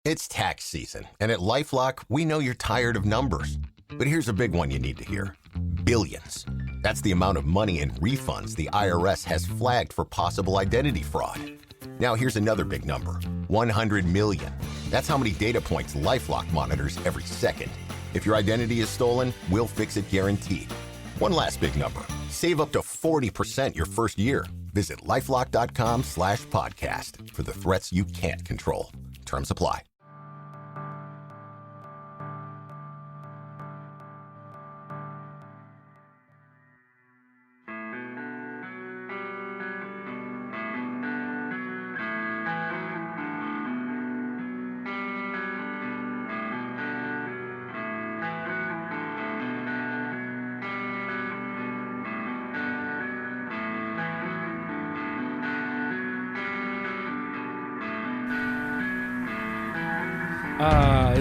It's tax season, and at LifeLock, we know you're tired of numbers. But here's a big one you need to hear. Billions. That's the amount of money in refunds the IRS has flagged for possible identity fraud. Now here's another big number. 100 million. That's how many data points LifeLock monitors every second. If your identity is stolen, we'll fix it guaranteed. One last big number. Save up to 40% your first year. Visit lifelock.com/podcast for the threats you can't control. Terms apply.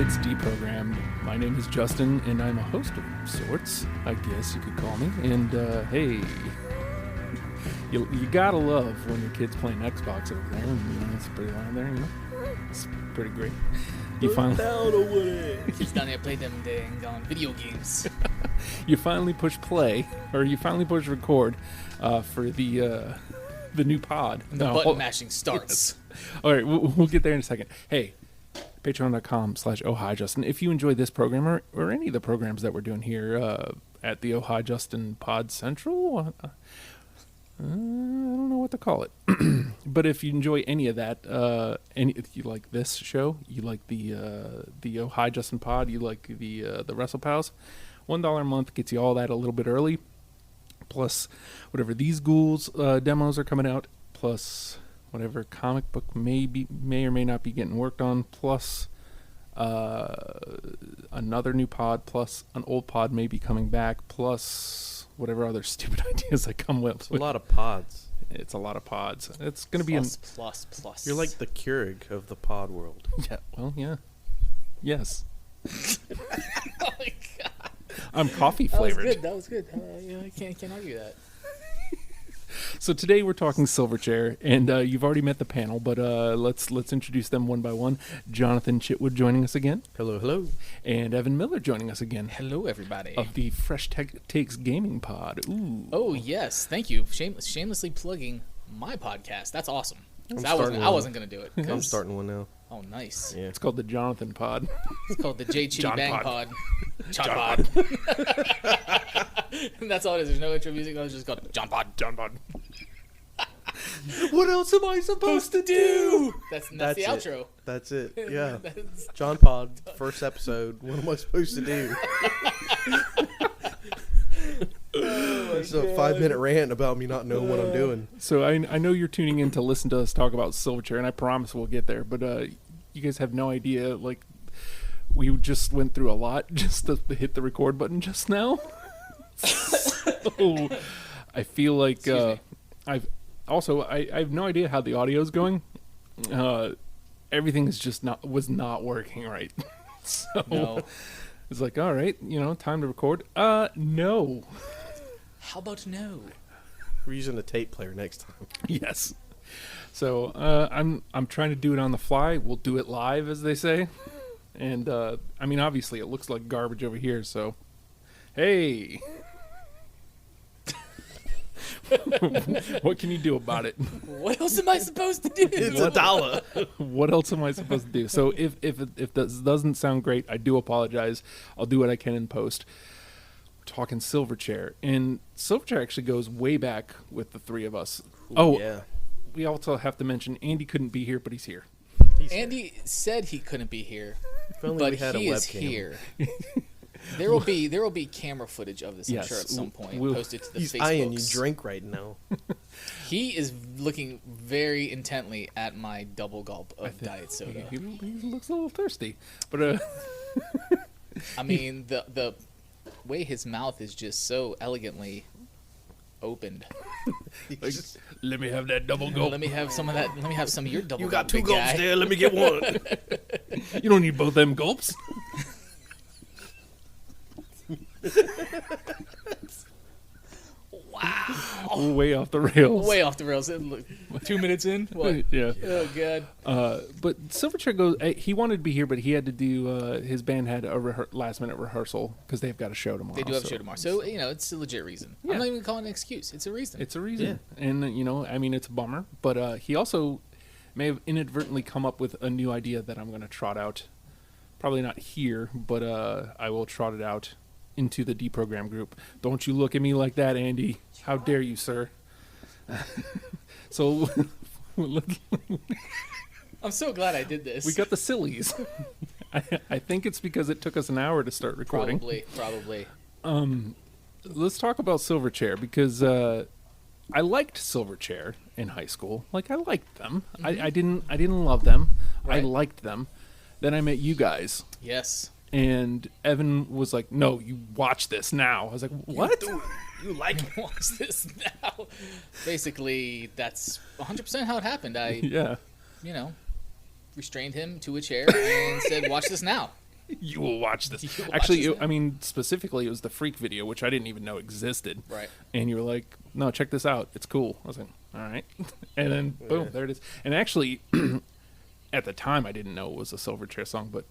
It's deprogrammed. My name is Justin, and I'm a host of sorts, I guess you could call me. And, hey, you gotta love when your kid's playing Xbox over there, and, you know, it's pretty loud there, you know? It's pretty great. You finally... Kids down there play them dang on video games. You finally push play, or you finally push record, for the new pod. And the button mashing starts. Yes. All right, we'll get there in a second. Hey, patreon.com/ohijustin. If you enjoy this program or any of the programs that we're doing here at the Ohio Justin Pod Central, I don't know what to call it. But if you enjoy any of that, if you like this show, you like the Ohio Justin Pod, you like the Wrestle Pals, $1 a month gets you all that a little bit early, plus whatever these ghouls demos are coming out, plus whatever comic book may or may not be getting worked on, plus another new pod, plus an old pod may be coming back, plus whatever other stupid ideas I come with. It's a lot of pods. It's a lot of pods. It's going to be plus. You're like the Keurig of the pod world. Yeah, well, yeah. Yes. Oh my god. I'm coffee flavored. That was good. I can't argue that. So today we're talking Silverchair, and you've already met the panel, but let's introduce them one by one. Jonathan Chitwood joining us again. Hello. And Evan Miller joining us again. Hello, everybody. Of the Fresh Takes Gaming Pod. Ooh. Oh, yes. Thank you. Shamelessly plugging my podcast. That's awesome. I wasn't going to do it. I'm starting one now. Oh, nice. Yeah. It's called the Jonathan Pod. It's called the J. Chitty Bang Pod. John Pod. That's all it is. There's no intro music. It's just called John Pod. What else am I supposed to do? That's the outro. That's it. Yeah. John Pod, first episode. What am I supposed to do? It's a 5-minute rant about me not knowing what I'm doing. So I know you're tuning in to listen to us talk about Silverchair, and I promise we'll get there. But you guys have no idea. Like, we just went through a lot just to hit the record button just now. So I feel like I have no idea how the audio's going. Everything is just was not working right. So no. It's like, all right, time to record. No. How about no? We're using a tape player next time. Yes. So I'm trying to do it on the fly. We'll do it live, as they say. And I mean, obviously, it looks like garbage over here. So, hey. What can you do about it? What else am I supposed to do? It's $1. What else am I supposed to do? So if this doesn't sound great, I do apologize. I'll do what I can in post. We're talking Silverchair, and Silverchair actually goes way back with the three of us. Yeah. We also have to mention Andy couldn't be here, but he's here. Andy said he couldn't be here, If only but we had he a is webcam. here. There will be camera footage of this, I'm sure, at some point, posted to the He's Facebooks. eyeing you drink right now. He is looking very intently at my double gulp of diet soda. He looks a little thirsty, but I mean, the way his mouth is just so elegantly opened. like, let me have that double gulp. Let me have some of that. Let me have some of your double. You got gulp, 2 big gulps guy. there. Let me get one. You don't need both them gulps. Wow. way off the rails. Way off the rails. Look, 2 minutes in? What? Yeah. Oh, God. But Silverchair goes. He wanted to be here, but he had to do. His band had a last-minute rehearsal because they've got a show tomorrow. They do have a show tomorrow. So, it's a legit reason. Yeah. I'm not even calling it an excuse. It's a reason. It's a reason. And, I mean, it's a bummer. But he also may have inadvertently come up with a new idea that I'm going to trot out. Probably not here, but I will trot it out into the deprogram group. Don't you look at me like that, Andy. How dare you, sir? So, I'm so glad I did this. we got the sillies. I think it's because it took us an hour to start recording. Probably. Let's talk about Silverchair because I liked Silverchair in high school. Like I liked them. I didn't love them. Right. I liked them. Then I met you guys, Yes. and Evan was like, "No, you watch this now." I was like, "What?" You like to watch this now? Basically, that's 100% how it happened. I, Yeah, restrained him to a chair and said, "Watch this now." you will watch this. You will watch Actually, this now. I mean, specifically, it was the Freak video, which I didn't even know existed. Right. And you were like, "No, check this out. It's cool." I was like, "All right," and then boom, there it is. And actually. At the time, I didn't know it was a Silverchair song, but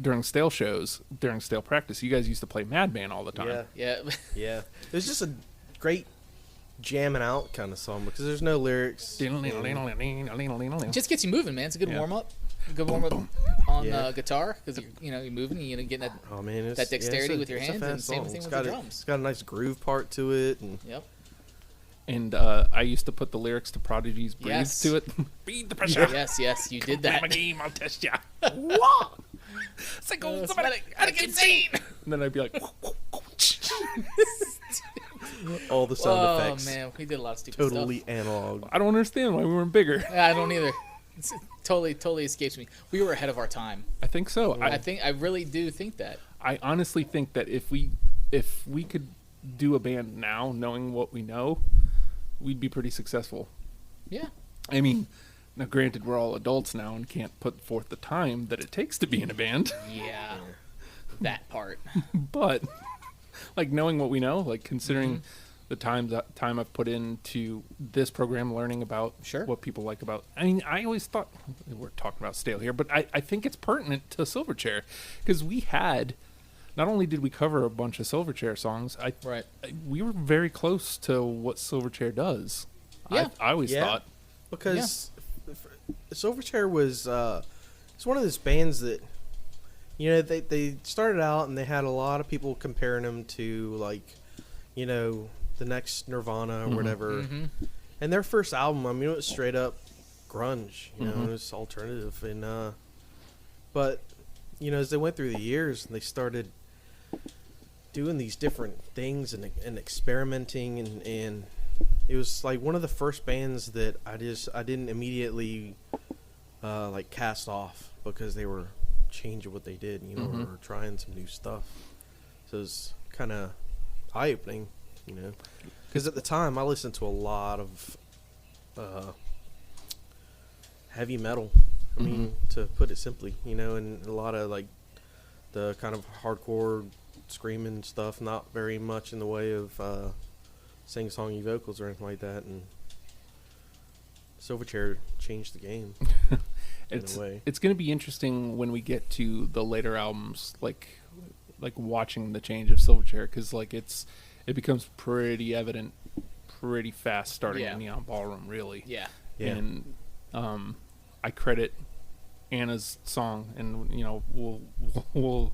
during Stale shows, during Stale practice, you guys used to play Madman all the time. Yeah. Yeah. Yeah. It was just a great jamming out kind of song because there's no lyrics. It It just gets you moving, man. It's a good Yeah. warm up. Good warm up on Yeah. guitar because you're moving and you're getting that. Oh man, it's, That dexterity it's with your it's a hands, fast and same song. thing It's with got the a- drums. It's got a nice groove part to it, and Yep. And I used to put the lyrics to Prodigy's Breathe Yes. to it. Breathe the pressure. Yes, you did Play that. my game, I'll test ya. Psycho, It's somebody, out of insane. and then I'd be like, all the sound Oh effects man, we did a lot of stupid totally stuff. analog. I don't understand why we weren't bigger. I don't either. It's totally escapes me. We were ahead of our time. I think so. I really do think that. I honestly think that if we could do a band now, knowing what we know, we'd be pretty successful. Yeah. I mean, now granted, we're all adults now and can't put forth the time that it takes to be in a band, Yeah. That part. but like knowing what we know, like considering the time I've put into this program, learning about Sure. what people like about. I mean, I always thought we're talking about Stale here, but I think it's pertinent to Silverchair because we had. Not only did we cover a bunch of Silverchair songs, Right. we were very close to what Silverchair does. Yeah. I always Yeah. thought. Because Silverchair was it's one of those bands that they started out and they had a lot of people comparing them to like the next Nirvana or whatever. Mm-hmm. And their first album, I mean, it was straight up grunge, it was alternative, and but as they went through the years and they started doing these different things and experimenting and it was like one of the first bands that I didn't immediately like cast off because they were changing what they did, or trying some new stuff. So it's kind of eye opening, because at the time I listened to a lot of heavy metal. I mean, to put it simply, and a lot of like the kind of hardcore screaming stuff, not very much in the way of sing-songy vocals or anything like that, and Silverchair changed the game in a way. It's going to be interesting when we get to the later albums, like watching the change of Silverchair, because like it becomes pretty evident pretty fast starting Yeah. in Neon Ballroom, really. Yeah. Yeah. And I credit Anna's song, and we'll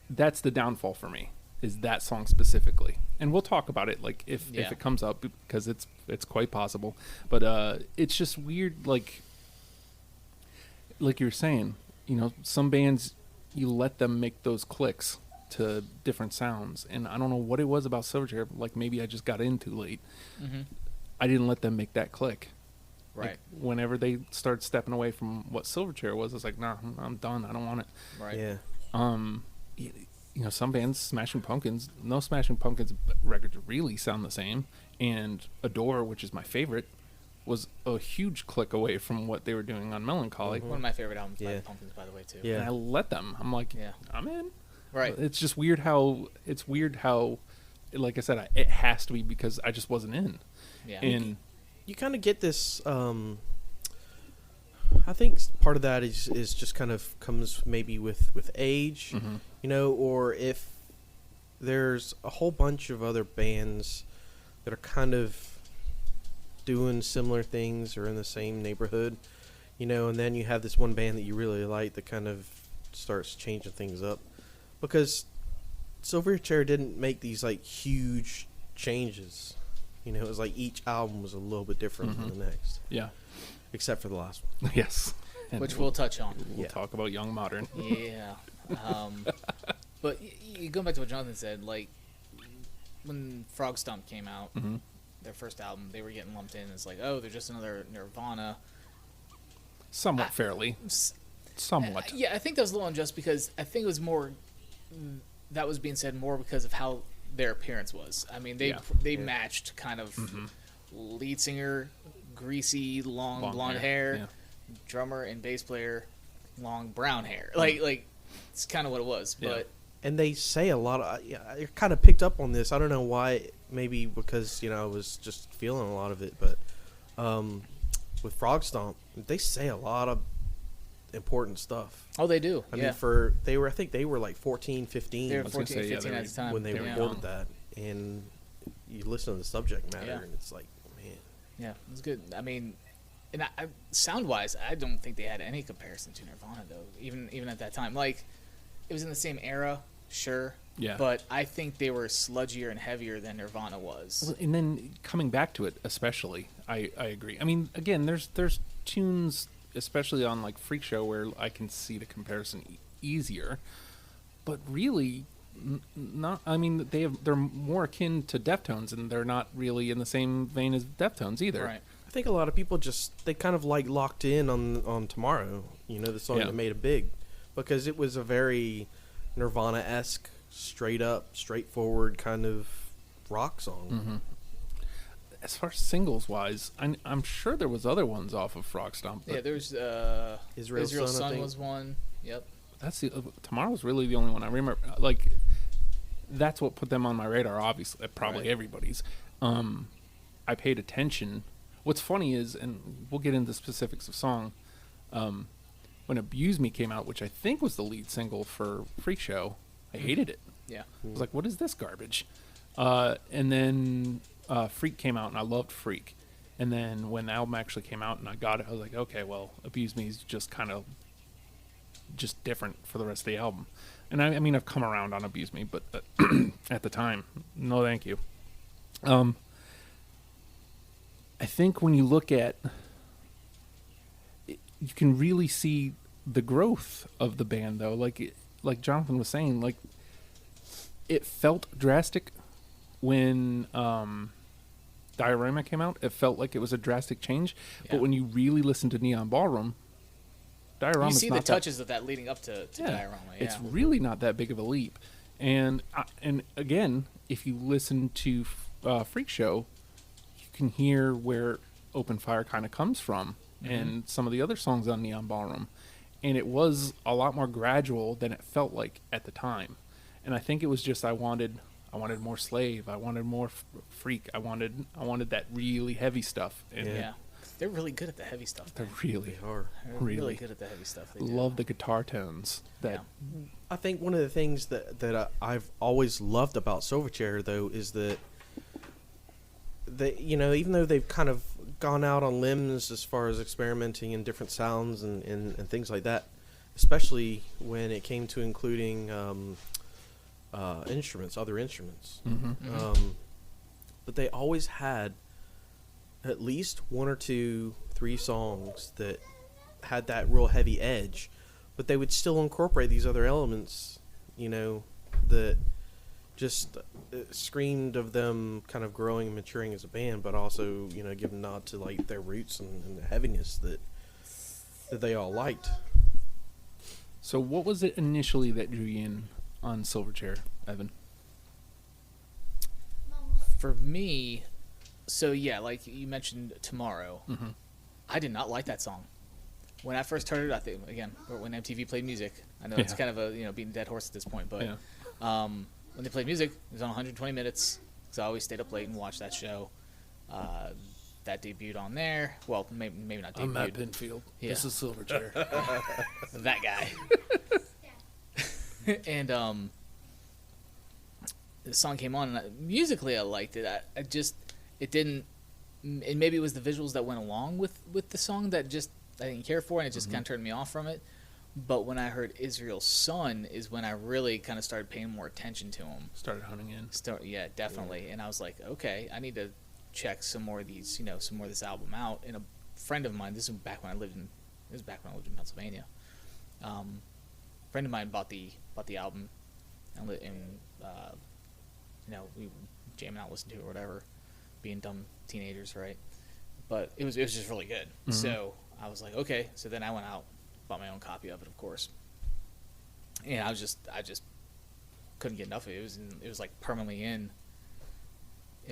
that's the downfall for me, is that song specifically, and we'll talk about it like if it comes up, because it's quite possible, but it's just weird, like you're saying, some bands you let them make those clicks to different sounds, and I don't know what it was about Silverchair, like maybe I just got in too late. I didn't let them make that click. Right. Like, whenever they started stepping away from what Silverchair was, I was like, nah, I'm done. I don't want it. Right. Yeah. Some bands, Smashing Pumpkins, no Smashing Pumpkins records really sound the same. And Adore, which is my favorite, was a huge click away from what they were doing on Melancholy. One of my favorite albums by Yeah. the Pumpkins, by the way, too. Yeah. And I let them. I'm like, Yeah. I'm in. Right. It's just weird how like I said, it has to be because I just wasn't in. Yeah. And You kind of get this. I think part of that is just kind of comes maybe with age, you know, or if there's a whole bunch of other bands that are kind of doing similar things or in the same neighborhood, you know, and then you have this one band that you really like that kind of starts changing things up, because Silverchair didn't make these like huge changes. You know, it was like each album was a little bit different than the next, yeah, except for the last one. yes, and Which we'll touch on. we'll talk about Young Modern. Yeah. But going back to what Jonathan said, like when Frog Stomp came out, their first album, they were getting lumped in as like, oh, they're just another Nirvana. Somewhat fairly. Somewhat. Yeah, I think that was a little unjust because I think it was more that was being said more because of how their appearance was. I mean, they matched kind of lead singer, greasy, long blonde hair, drummer and bass player, long brown hair. Like it's kind of what it was. Yeah. But And they say a lot of. I kind of picked up on this. I don't know why. Maybe because I was just feeling a lot of it. But with Frog Stomp, they say a lot of important stuff. oh, they do. I yeah. mean, I think they were like 14, 15 they were was gonna 14, say, yeah, 15 they at the time. when they were recorded that, and you listen to the subject matter, Yeah. and it's like, man, Yeah, it was good. I mean, and sound-wise, I don't think they had any comparison to Nirvana, though, even at that time. Like, it was in the same era, sure, Yeah. but I think they were sludgier and heavier than Nirvana was. Well, and then coming back to it, especially, I agree. I mean, again, there's tunes, especially on like Freak Show, where I can see the comparison easier. But really, not. I mean, they're more akin to Deftones, and they're not really in the same vein as Deftones either. Right. I think a lot of people they kind of like locked in on Tomorrow, the song Yeah. that made it big, because it was a very Nirvana-esque, straight up, straightforward kind of rock song. As far as singles wise, I'm sure there was other ones off of Frog Stomp. Yeah, there's Israel's Israel's Son, I Son think. was one. Yep. That's Tomorrow's really the only one I remember. Like, that's what put them on my radar. Obviously, probably Right. everybody's. I paid attention. What's funny is, and we'll get into specifics of song. When "Abuse Me" came out, which I think was the lead single for Freak Show, I hated it. Yeah. I was like, "What is this garbage?" And then Freak came out, and I loved Freak. And then when the album actually came out, and I got it, I was like, "Okay, well, Abuse Me is just kind of just different for the rest of the album." And I mean, I've come around on Abuse Me, but at the time, no, thank you. I think when you look at it, you can really see the growth of the band, though. Like Jonathan was saying, like it felt drastic when Diorama came out. It felt like it was a drastic change. Yeah. But when you really listen to Neon Ballroom, Diorama You see the not touches of that leading up to Diorama. Yeah. It's really not that big of a leap. And again, if you listen to Freak Show, you can hear where Open Fire kind of comes from, and some of the other songs on Neon Ballroom. And it was a lot more gradual than it felt like at the time. And I think it was just I wanted more Slave. I wanted more Freak. I wanted that really heavy stuff. And Yeah. They're really good at the heavy stuff. they're really, They are. They're really really good at the heavy stuff. They do. love the guitar tones. That I think one of the things that I've always loved about Silverchair, though, is that even though they've kind of gone out on limbs as far as experimenting in different sounds and things like that, especially when it came to including other instruments. But they always had at least one or two, 3 songs that had that real heavy edge, but they would still incorporate these other elements, that just screamed of them kind of growing and maturing as a band, but also, give a nod to like their roots and the heaviness that they all liked. So what was it initially that drew you in on Silverchair, Evan? For me, so yeah, like you mentioned Tomorrow, I did not like that song. When I first heard it, I think, again, when MTV played music, I know it's Yeah. kind of a, beating a dead horse at this point, but Yeah. when they played music, it was on 120 minutes. Because I always stayed up late and watched that show. That debuted on there. Well, maybe not debuted. I'm Matt Pinfield. Yeah. This is Silverchair. That guy. And the song came on, and musically I liked it. It didn't, and maybe it was the visuals that went along with the song that just I didn't care for, and it just kind of turned me off from it. But when I heard Israel's Son is when I really kind of started paying more attention to him. Started hunting in. Yeah, definitely. Yeah. And I was like, okay, I need to check some more of these, some more of this album out. And a friend of mine, this was back when I lived in Pennsylvania. Friend of mine bought the album, and we jamming out, listening to it or whatever, being dumb teenagers, right? But it was just really good. Mm-hmm. So I was like, okay. So then I went out, bought my own copy of it, of course. And I just couldn't get enough of it. It was like permanently in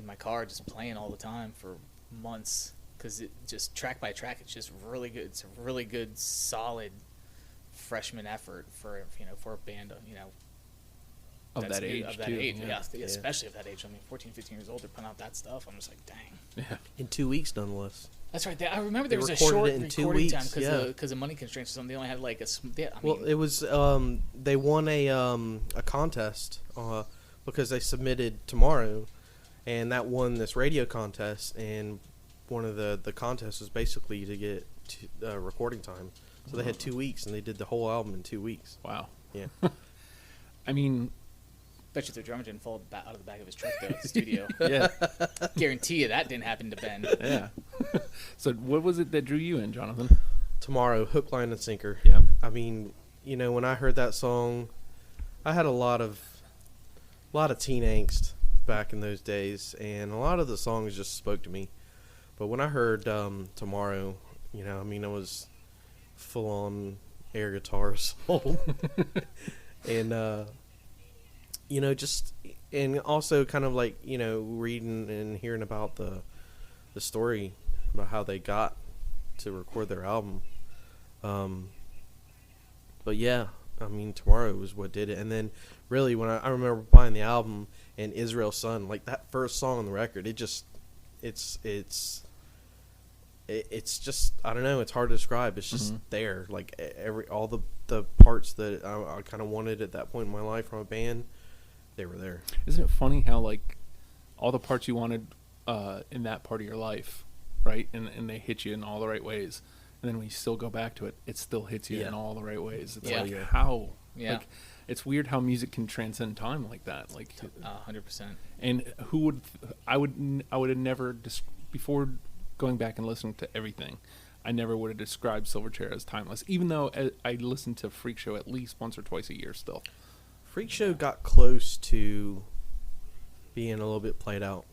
my car, just playing all the time for months, because it just track by track, it's just really good. It's a really good, solid freshman effort for a band, of that age, yeah, especially of that age. I mean, 14, 15 years old, they're putting out that stuff. I'm just like, dang. Yeah. In 2 weeks, nonetheless. That's right. I remember there was a short recording time because of money constraints or something. They only had like it was they won a contest because they submitted Tomorrow, and that won this radio contest. And one of the contests was basically to get recording time. So they had 2 weeks, and they did the whole album in 2 weeks. Wow. Yeah. I mean, bet you the drummer didn't fall out of the back of his truck, though, at the studio. Yeah. Guarantee you that didn't happen to Ben. Yeah. So what was it that drew you in, Jonathan? Tomorrow, hook, line, and sinker. Yeah. I mean, when I heard that song, I had a lot of teen angst back in those days, and a lot of the songs just spoke to me. But when I heard Tomorrow, it was full-on air guitar soul. And and also kind of like reading and hearing about the story about how they got to record their album. But yeah, I mean, Tomorrow was what did it. And then really when I remember buying the album and Israel's Son, like that first song on the record, it's just, I don't know, it's hard to describe. It's just there, like all the parts that I kind of wanted at that point in my life from a band, they were there. Isn't it funny how like all the parts you wanted in that part of your life, right? And they hit you in all the right ways. And then when you still go back to it, it still hits you in all the right ways. It's like how, like, it's weird how music can transcend time like that. Like 100%. And I would have never before going back and listening to everything, I never would have described Silverchair as timeless, even though I listen to Freak Show at least once or twice a year still. Freak Show got close to being a little bit played out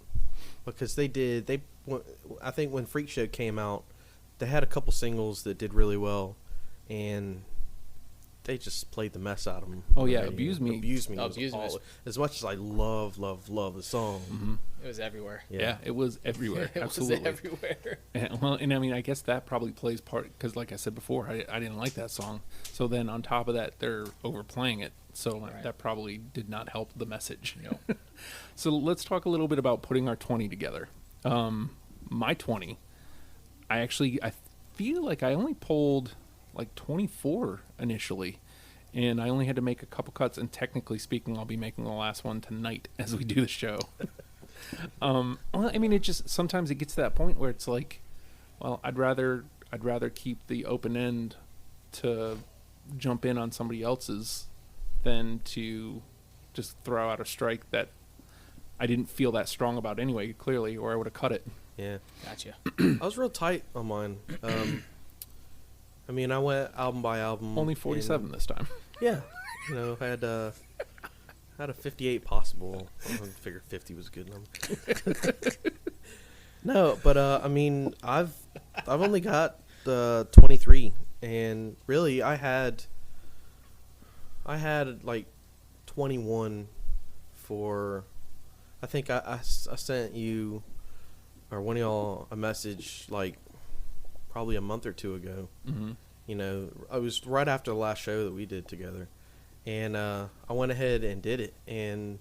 because I think when Freak Show came out, they had a couple singles that did really well, and they just played the mess out of them. Oh yeah, Abuse Me. Abuse Me. As much as I love the song. Mm-hmm. It was everywhere. Yeah, it was everywhere. Absolutely. It was everywhere. And I mean, I guess that probably plays part because, like I said before, I didn't like that song. So then on top of that, they're overplaying it. So that probably did not help the message. No. So let's talk a little bit about putting our 20 together. My 20, I feel like I only pulled like 24 initially, and I only had to make a couple cuts, and technically speaking, I'll be making the last one tonight as we do the show. Well, I mean, it just sometimes it gets to that point where it's like, well, I'd rather keep the open end to jump in on somebody else's than to just throw out a strike that I didn't feel that strong about anyway, clearly, or I would have cut it. Yeah. Gotcha. I was real tight on mine. I mean, I went album by album. Only 47 this time. Yeah. Had a 58 possible. I figured 50 was a good number. No, but I mean, I've only got 23, and really I had like 21 for. I think I sent you or one of y'all a message like probably a month or two ago. Mm-hmm. I was right after the last show that we did together, and I went ahead and did it, and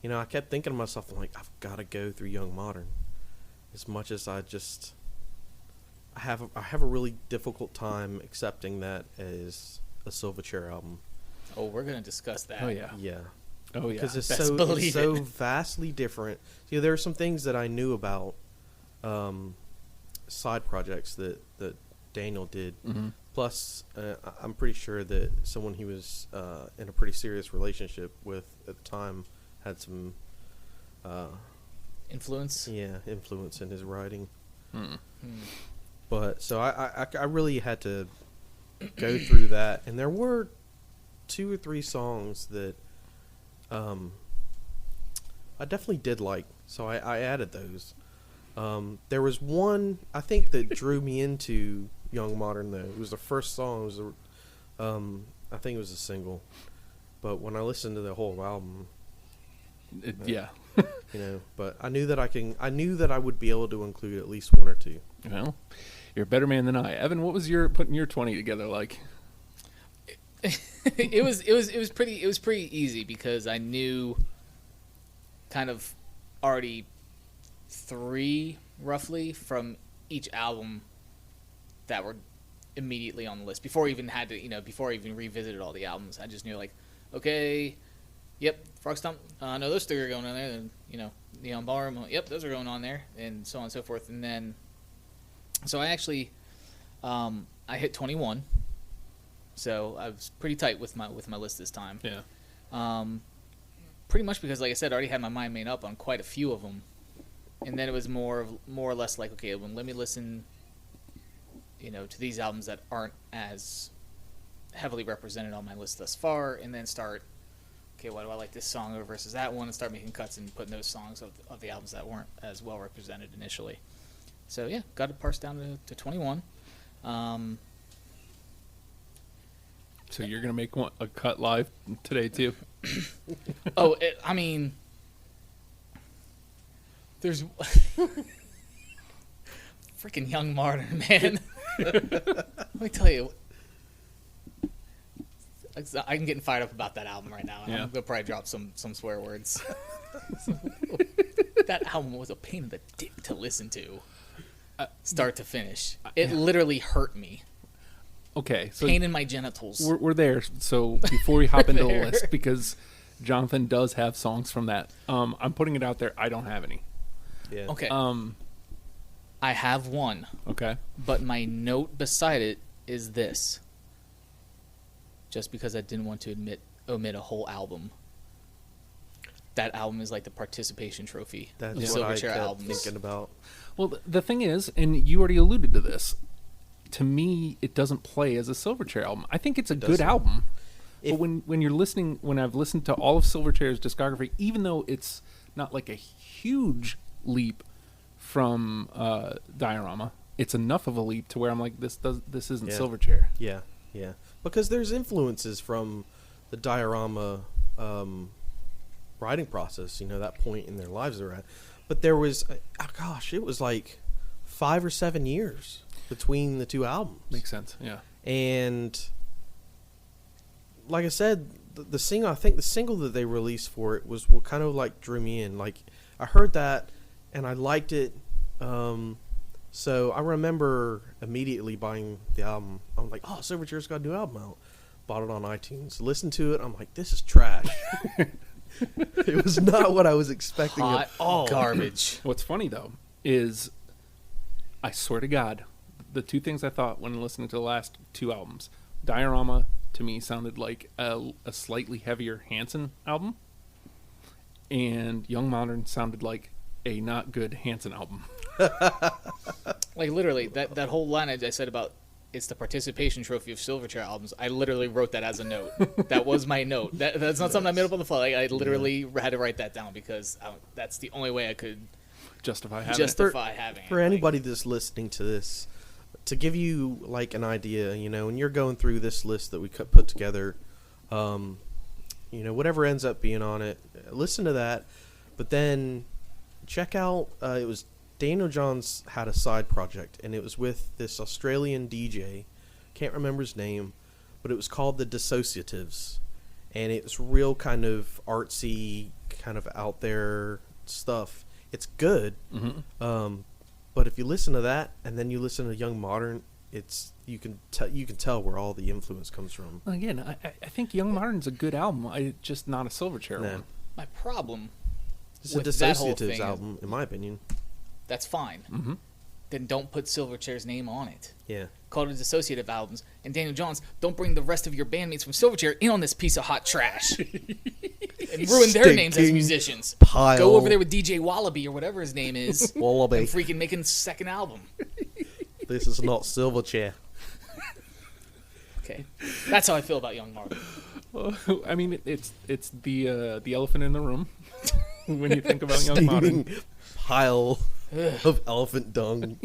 you know, I kept thinking to myself, I'm like, I've got to go through Young Modern. As much as I have a really difficult time accepting that as a Silverchair album. Oh, we're gonna discuss that. Oh yeah. Yeah. Oh yeah. Because it's Best so believe it. vastly different. You know, there are some things that I knew about side projects that Daniel did. Mm-hmm. Plus, I'm pretty sure that someone he was in a pretty serious relationship with at the time had some Influence. influence in his writing. Mm. But so I really had to go through that, and there were 2 or 3 songs that I definitely did like, so I added those. There was one I think that drew me into Young Modern though. It was the first song. It was I think it was a single, but when I listened to the whole album, Yeah. you know, but I knew that I would be able to include at least 1 or 2. Well, you're a better man than I. Evan, what was your putting your 20 together like? it was pretty easy because I knew kind of already 3 roughly from each album that were immediately on the list before I even had to, before I even revisited all the albums. I just knew, like, okay, yep, Frog Stomp, no, those 3 are going on there, and Neon Ballroom, yep, those are going on there, and so on and so forth. And then so I actually I hit 21, so I was pretty tight with my list this time. Yeah. Pretty much because, like I said, I already had my mind made up on quite a few of them, and then it was more or less like, okay, well, let me listen, to these albums that aren't as heavily represented on my list thus far, and then start, okay, why do I like this song over versus that one, and start making cuts and putting those songs of the albums that weren't as well represented initially. So yeah, got it parsed down to 21. So you're gonna make a cut live today too? I mean, there's freaking Young Modern, man. Let me tell you, I'm getting fired up about that album right now, and Yeah. I'm gonna probably drop some swear words. That album was a pain in the dick to listen to, start to finish. It literally hurt me. Okay, so Pain in my genitals. we're there. So before we hop into the there. list, because Jonathan does have songs from that, I'm putting it out there. I don't have any. Yeah. Okay. I have one. Okay. But my note beside it is this. Just because I didn't want to omit a whole album. That album is like the participation trophy. That's of what I Silverchair kept albums. thinking about. Well, the thing is, and you already alluded to this, to me, it doesn't play as a Silverchair album. I think it's a good doesn't. album. If- But when I've listened to all of Silverchair's discography, even though it's not like a huge leap from Diorama, it's enough of a leap to where I'm like, this isn't Yeah. Silverchair. Yeah, yeah. Because there's influences from the Diorama writing process, that point in their lives they're at. But there was, it was like 5 or 7 years between the 2 albums. Makes sense, yeah. And like I said, the single, I think the single that they released for it was what kind of like drew me in. Like, I heard that and I liked it. So I remember immediately buying the album. I'm like, oh, Silverchair's got a new album out. Bought it on iTunes. Listened to it. I'm like, this is trash. It was not what I was expecting at all. Garbage. What's funny, though, is I swear to God, the 2 things I thought when listening to the last 2 albums, Diorama, to me, sounded like a slightly heavier Hanson album, and Young Modern sounded like a not good Hanson album. Like, literally, that whole line I said about it's the participation trophy of Silverchair albums, I literally wrote that as a note. That was my note. That's not something I made up on the fly. Like, I literally had to write that down because that's the only way I could Justify having it. justify having it. For anybody that's listening to this, to give you like an idea, when you're going through this list that we put together, whatever ends up being on it, listen to that, but then check out, it was Daniel Johns had a side project, and it was with this Australian DJ, can't remember his name, but it was called The Dissociatives, and it was real kind of artsy, kind of out there stuff. It's good, Mm-hmm. but if you listen to that and then you listen to Young Modern, you can tell where all the influence comes from. Again, I think Young Modern's a good album. Just not a Silverchair Nah. one. My problem It's a with that whole Dissociatives thing, album, in my opinion. that's fine. Mm-hmm. Then don't put Silverchair's name on it. Yeah. Call it Dissociative Albums. And Daniel Johns, don't bring the rest of your bandmates from Silverchair in on this piece of hot trash. And ruin their names as Stinking musicians. pile. Go over there with DJ Wallaby or whatever his name is. Wallaby. And freaking making second album. This is not Silverchair. Okay. That's how I feel about Young Martin. I mean, it's the elephant in the room when you think about Young Modern. Steaming pile of elephant dung.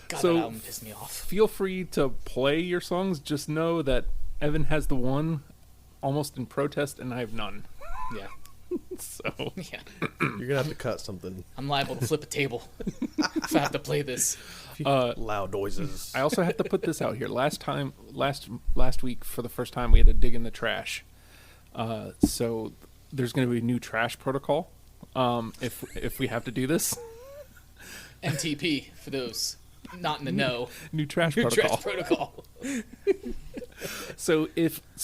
God, So- that album pissed me off. Feel free to play your songs. Just know that Evan has the one almost in protest, and I have none. Yeah. So Yeah. You're gonna have to cut something. I'm liable to flip a table if I have to play this. Loud noises. I also have to put this out here. Last week, for the first time, we had to dig in the trash. So there's going to be a new trash protocol. If we have to do this, NTP for those not in the know. new trash Your protocol. trash protocol. So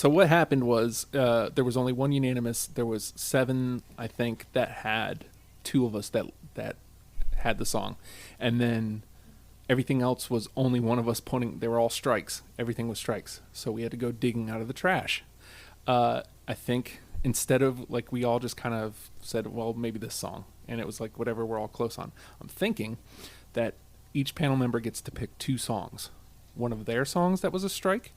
what happened was there was only one unanimous. There was 7, I think, that had 2 of us that had the song, and then everything else was only one of us pointing. They were all strikes. Everything was strikes. So we had to go digging out of the trash. I think instead of like we all just kind of said, well, maybe this song, and it was like whatever we're all close on. I'm thinking that each panel member gets to pick 2 songs, one of their songs that was a strike,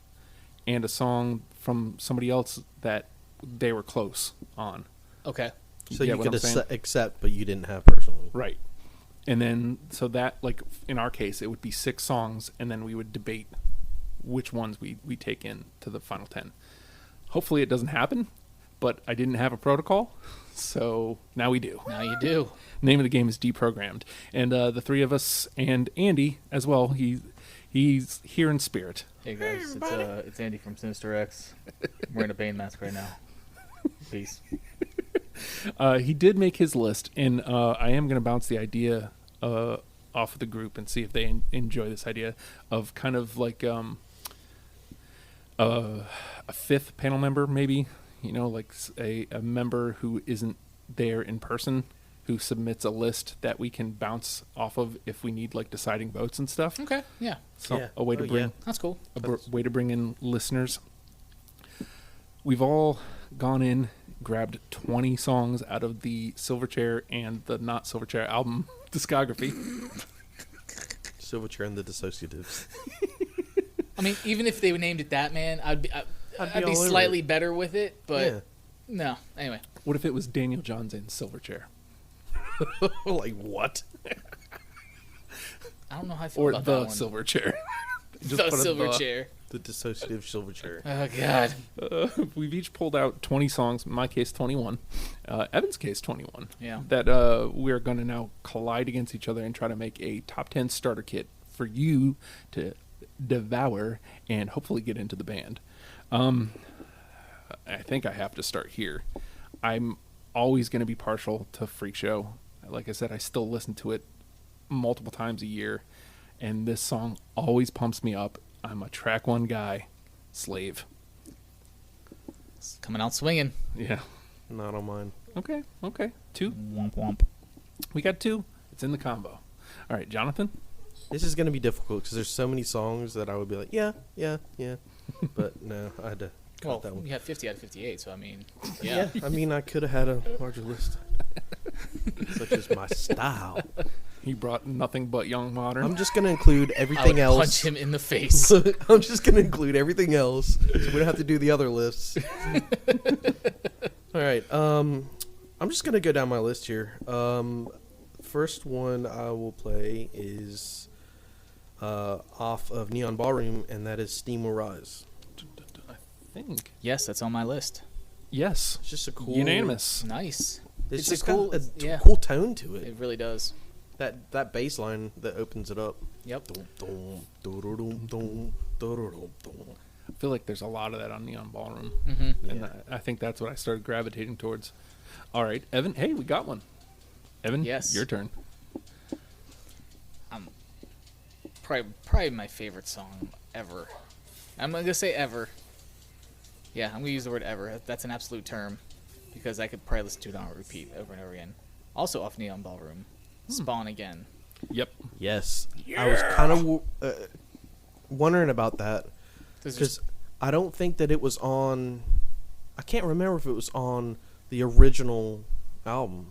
and a song from somebody else that they were close on. Okay. So Yeah, you what could I'm saying? accept, but you didn't have personally. Right. And then, so that, like, in our case, it would be 6 songs, and then we would debate which ones we take in to the final 10. Hopefully it doesn't happen, but I didn't have a protocol, so now we do. Now you do. Name of the game is Deprogrammed. And the 3 of us, and Andy as well, he's here in spirit. Hey guys, it's Andy from Sinister X. I'm wearing a Bane mask right now. Peace. He did make his list, and I am going to bounce the idea off of the group and see if they enjoy this idea of kind of like a 5th panel member, maybe, like a member who isn't there in person, who submits a list that we can bounce off of if we need like deciding votes and stuff. Okay. Yeah. So Yeah. a way to Oh, bring yeah. That's cool. way to bring in listeners. We've all gone in, grabbed 20 songs out of the Silverchair and the not Silverchair album discography. Silverchair and the Dissociatives. I mean, even if they named it that, man, I'd be all over slightly it. better with it, but Yeah. no. Anyway. What if it was Daniel Johns and Silverchair? Like what? I don't know how I feel Or about the that one. Silverchair? The put a Silverchair. The Dissociative Silverchair. Oh, God. We've each pulled out 20 songs, in my case 21, Evan's case 21, Yeah. that we're going to now collide against each other and try to make a top 10 starter kit for you to devour and hopefully get into the band. I think I have to start here. I'm always going to be partial to Freak Show. Like I said, I still listen to it multiple times a year, and this song always pumps me up. I'm a track 1 guy. Slave. It's coming out swinging. Yeah. Not on mine. Okay. 2. Womp womp. We got 2. It's in the combo. All right, Jonathan. This is going to be difficult because there's so many songs that I would be like, yeah. But no, I had to cut Well, that one. you had 50 out of 58, so I mean, yeah. I mean, I could have had a larger list. Such as my style. He brought nothing but Young Modern. I'm just going to include I would everything else. punch him in the face. I'm just going to include everything else, so we don't have to do the other lists. All right. I'm just going to go down my list here. First one I will play is off of Neon Ballroom, and that is Steam Will Rise. I think. Yes, that's on my list. Yes. It's just a cool... Unanimous. Nice. It's It's just a got cool- a yeah. cool tone to it. It really does. That bass line that opens it up. Yep. I feel like there's a lot of that on Neon Ballroom. Mm-hmm. And I think that's what I started gravitating towards. All right, Evan. Hey, we got one. Evan, Yes. your turn. Probably my favorite song ever. I'm gonna say ever. Yeah, I'm gonna use the word ever. That's an absolute term because I could probably listen to it on repeat over and over again. Also off Neon Ballroom, Spawn Again. Yep. Yes. I was kind of wondering about that because I don't think that it was on. I can't remember if it was on the original album.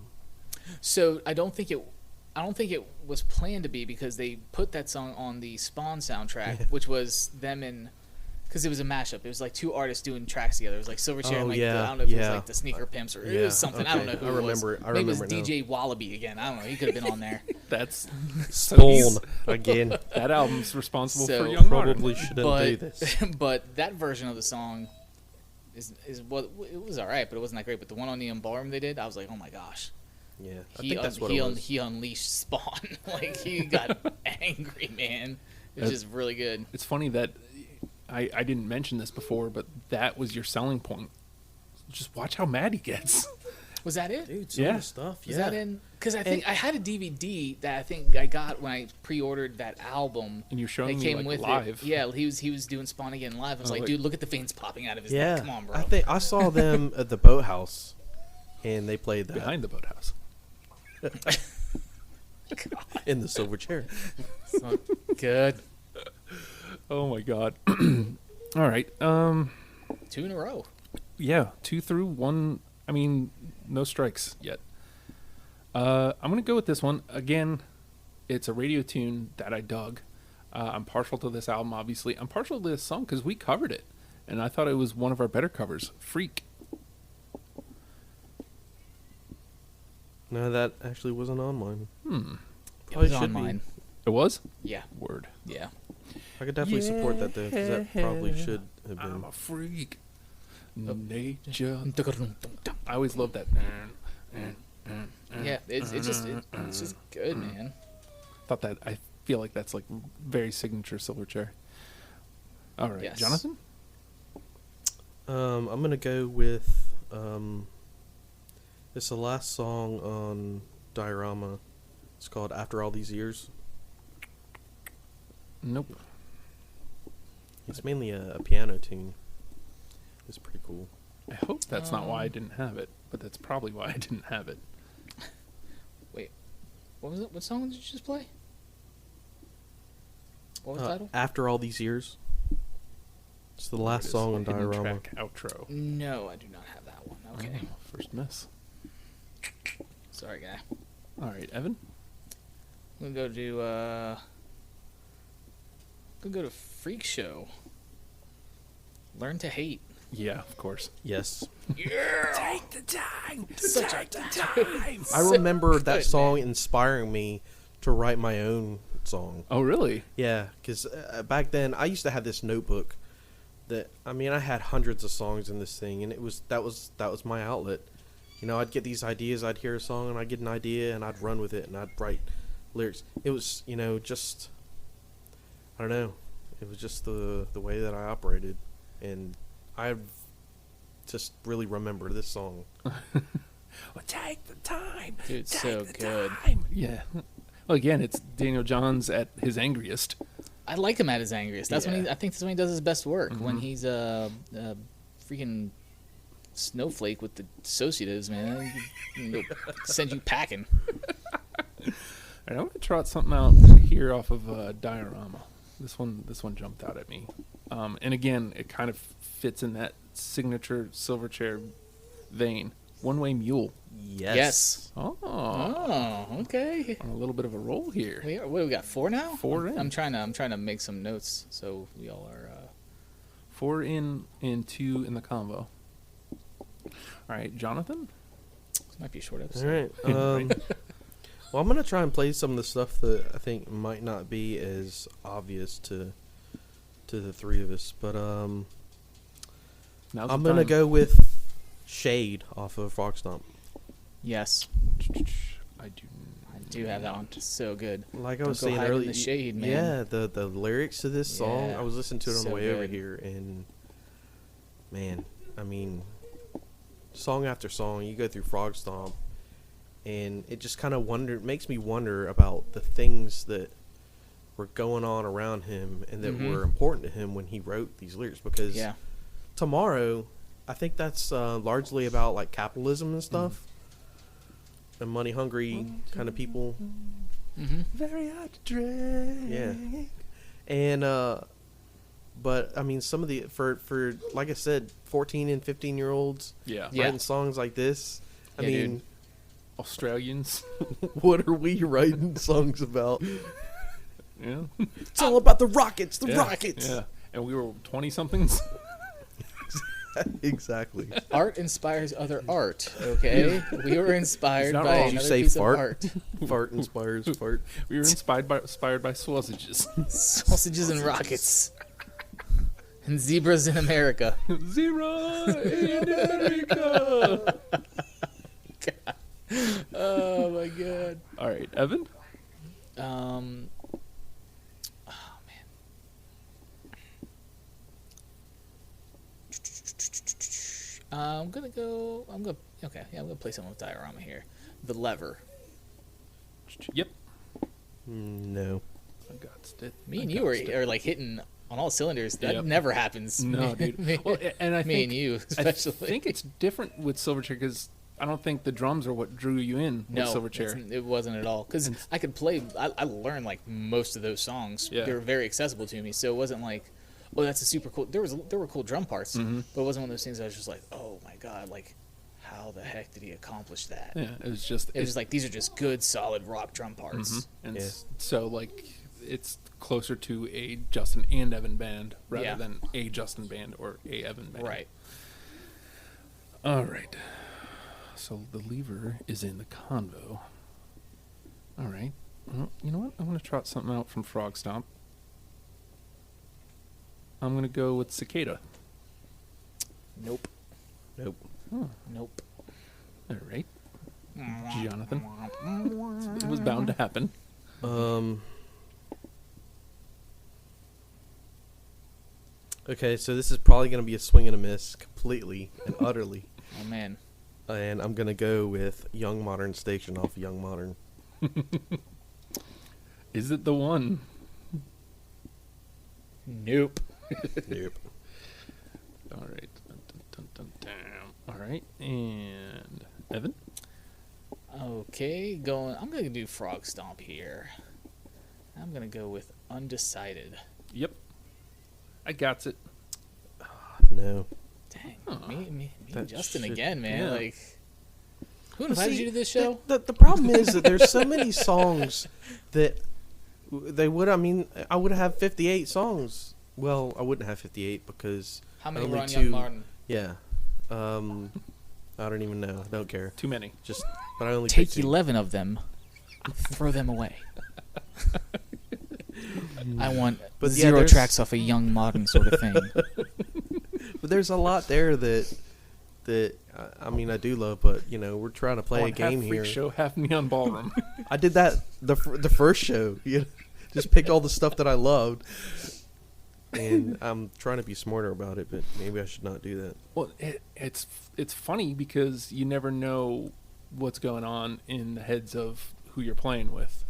So I don't think it was planned to be because they put that song on the Spawn soundtrack, which was them in. Because it was a mashup. It was like two artists doing tracks together. It was like Silverchair and like I don't know if it was like the Sneaker Pimps or it was something. Okay. I don't know who I remember it was. it. Maybe it was now. DJ Wallaby again. I don't know. He could have been on there. That's Spawn again. That album's responsible So- for Young Modern. Probably shouldn't do but this. but that version of the song is what it was all right, but it wasn't that great. But the one on Neon Ballroom they did, I was like, oh my gosh. Yeah, I think that's what it was. He unleashed Spawn. Like he got angry, man. It was just really good. It's funny that I didn't mention this before, but that was your selling point. Just watch how mad he gets. Was that it? Dude, some Yeah. of the stuff. Was Yeah. that in? Because I think I had a DVD that I think I got when I pre-ordered that album. And you're showing It me came like with live. it. Yeah, he was doing Spawn Again live. I was like, like- dude, look at the veins popping out of his Yeah. neck. Come on, bro. I think I saw them at the Boathouse, and they played that Behind the boathouse. in the Silverchair. So good. Oh my god. All right. 2 in a row. Yeah, 2 through 1. I mean, no strikes yet. I'm gonna go with this one again. It's a radio tune that I dug. I'm partial to this album, obviously. I'm partial to this song because we covered it, and I thought it was one of our better covers. Freak. No, that actually wasn't on mine. It Probably was on should be. mine. It was. Yeah. Word. Yeah. I could definitely support that though, because that probably should have I'm been. a freak. Nature. Yeah, I always loved that. it's just good, man. Thought that. I feel like that's like very signature Silverchair. All right, Yes. Jonathan. I'm gonna go with it's the last song on Diorama. It's called "After All These Years." Nope. It's mainly a piano tune. It's pretty cool. I hope that's not why I didn't have it, but that's probably why I didn't have it. Wait, what was it? What song did you just play? What was the title? After All These Years. It's the last It is, song on hidden Diorama. track outro. No, I do not have that one. Okay, Oh, first miss. sorry, guy. All right, Evan. I'm gonna go to Freak Show. Learn to Hate. Yeah, of course. Yes. Take the time. Such a time. I remember good, that song inspiring me to write my own song. Oh, really? Yeah, because back then I used to have this notebook that I had hundreds of songs in this thing, and that was my outlet. You know, I'd get these ideas, I'd hear a song, and I'd get an idea, and I'd run with it, and I'd write lyrics. It was, just I don't know. It was just the way that I operated, and I just really remember this song. Well, take the time. Dude, take so the good. time. Yeah. Well, again, it's Daniel Johns at his angriest. I like him at his angriest. That's when Yeah. I think that's when he does his best work. When he's a freaking snowflake with the associatives, man. He'll send you packing. All right, I'm gonna trot something out here off of Diorama. This one jumped out at me, and again, it kind of fits in that signature Silverchair vein. One Way Mule. Yes. Oh, Oh, okay. on a little bit of a roll here. What do we got? 4 now? 4 in. I'm trying to make some notes so we all are. 4 in and 2 in the combo. All right, Jonathan. This might be a short All episode. right. Well, I'm gonna try and play some of the stuff that I think might not be as obvious to the three of us, but Now's I'm the gonna time. go with Shade off of Frog Stomp. Yes, I do. I do have that one. So good. Like I Don't was go saying hide in earlier, the shade, man. yeah, the lyrics to this song, Yeah, I was listening to it on the so way over good. here, and man, song after song, you go through Frog Stomp, and it just kind of makes me wonder about the things that were going on around him and that were important to him when he wrote these lyrics. Because Tomorrow, I think that's largely about like capitalism and stuff, and money hungry kind of people. Very hard to drink. Yeah, and but I mean, some of the for like I said, 14 and 15-year-olds, writing songs like this. I mean, dude. Australians. What are we writing songs about? Yeah, it's all about the rockets. The rockets. Yeah, and we were 20-somethings. Exactly. Art inspires other art. Okay, we were inspired by Did another you say piece fart? of art. Fart inspires fart. We were inspired by sausages. Sausages and rockets. And zebras in America. Zero in America. God. Oh my god. All right, Evan. Oh man. I'm gonna play something with diorama here. The Lever. Yep. No. I got it. Me and you are like hitting on all cylinders. That never happens. No, dude. Well, and I me think, and you especially. I think it's different with Silverchair because I don't think the drums are what drew you in with Silverchair. It wasn't at all. Because I could play. I learned like most of those songs. Yeah. They were very accessible to me, so it wasn't like, oh, that's a super cool. There were cool drum parts, but it wasn't one of those things I was just like, oh my god, like how the heck did he accomplish that? Yeah, it was just like these are just good solid rock drum parts. And so like it's closer to a Justin and Evan band rather than a Justin band or a Evan band. Right. All right. So the lever is in the convo. All right. Well, you know what? I'm going to trot something out from Frog Stomp. I'm going to go with Cicada. Nope. Nope. Nope. All right. Jonathan. It was bound to happen. Okay, so this is probably going to be a swing and a miss completely and utterly. Oh man. And I'm going to go with Young Modern Station off Young Modern. Is it the one? Nope. Nope. All right. Dun, dun, dun, dun. All right. And Evan? Okay, I'm going to do Frog Stomp here. I'm going to go with Undecided. Yep. I got it. No. Dang. Me and Justin shit, again, man. yeah. Like, who invited you to this show? The problem is that there's so many songs that I would have 58 songs. Well, I wouldn't have 58 because How many only were on two. Young Martin? Yeah. I don't even know. I don't care. Too many. But I only Take picked 11 of them, throw them away. I want But yeah, zero there's- tracks off a Young Modern sort of thing. But there's a lot there that I mean I do love, but you know we're trying to play a game half here. Freak Show, half Neon Ballroom. I did that the first show. You know, just picked all the stuff that I loved, and I'm trying to be smarter about it. But maybe I should not do that. Well, it's funny because you never know what's going on in the heads of who you're playing with.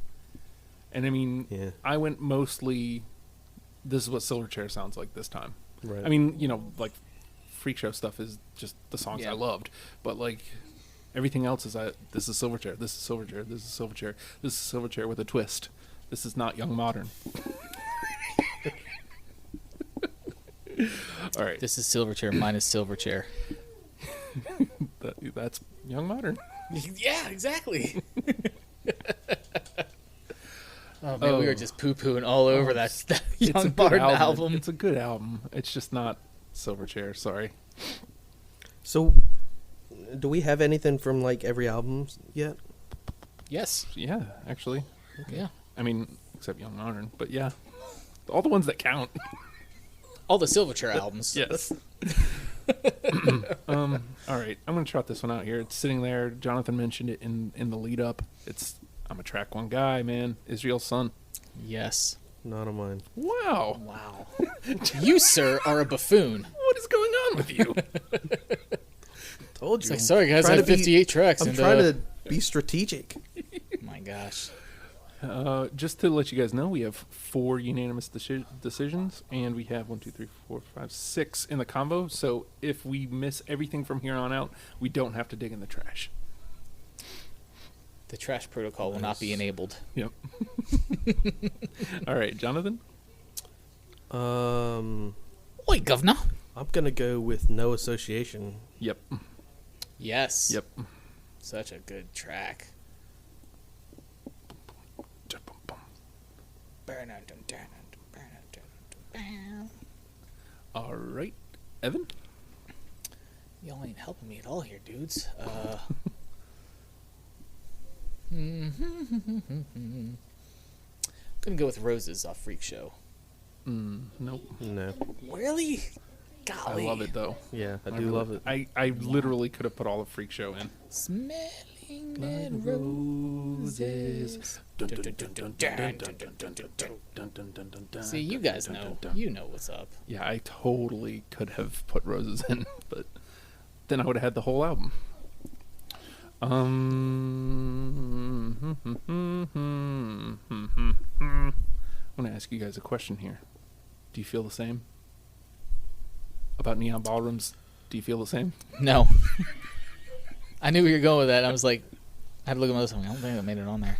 And I mean, I went mostly. This is what Silverchair sounds like this time. Right. I mean, you know, like Freak Show stuff is just the songs I loved, but like everything else is this is Silverchair, this is Silverchair, this is Silverchair, this is Silverchair with a twist. This is not Young Modern. All right, This is Silverchair minus Silverchair. that's Young Modern. Yeah, exactly. Oh man, we were just poo-pooing all over that Young Martin album. It's a good album. It's just not Silverchair. Sorry. So, do we have anything from like every album yet? Yes. Yeah, actually. Yeah. I mean, except Young Modern, but yeah, all the ones that count. All the Silverchair albums. Yes. All right, I'm gonna trot this one out here. It's sitting there. Jonathan mentioned it in the lead up. I'm a track one guy, man. Israel's Son. Yes. Not on mine. Wow. Wow. You, sir, are a buffoon. What is going on with you? Told told you. It's like, sorry guys, I Trying have to be- 58 tracks. I'm and, trying to be strategic. my gosh. Just to let you guys know, we have 4 unanimous decisions, and we have 6 in the combo. So if we miss everything from here on out, we don't have to dig in the trash. The trash protocol will not be enabled. Yep. All right, Jonathan? Oi, governor. I'm gonna go with No Association. Yep. Yes. Yep. Such a good track. All right, Evan? Y'all ain't helping me at all here, dudes. Gonna go with Roses off Freak Show. Nope. No. Really? Golly. I love it, though. Yeah, I do love it. I literally could have put all of Freak Show in. Smelling red roses. See, you guys know. You know what's up. Yeah, I totally could have put Roses in, but then I would have had the whole album. I'm going to ask you guys a question here. Do you feel the same? About Neon Ballrooms, do you feel the same? No. I knew where you were going with that. I was like, I had to look at my list. I don't think I made it on there.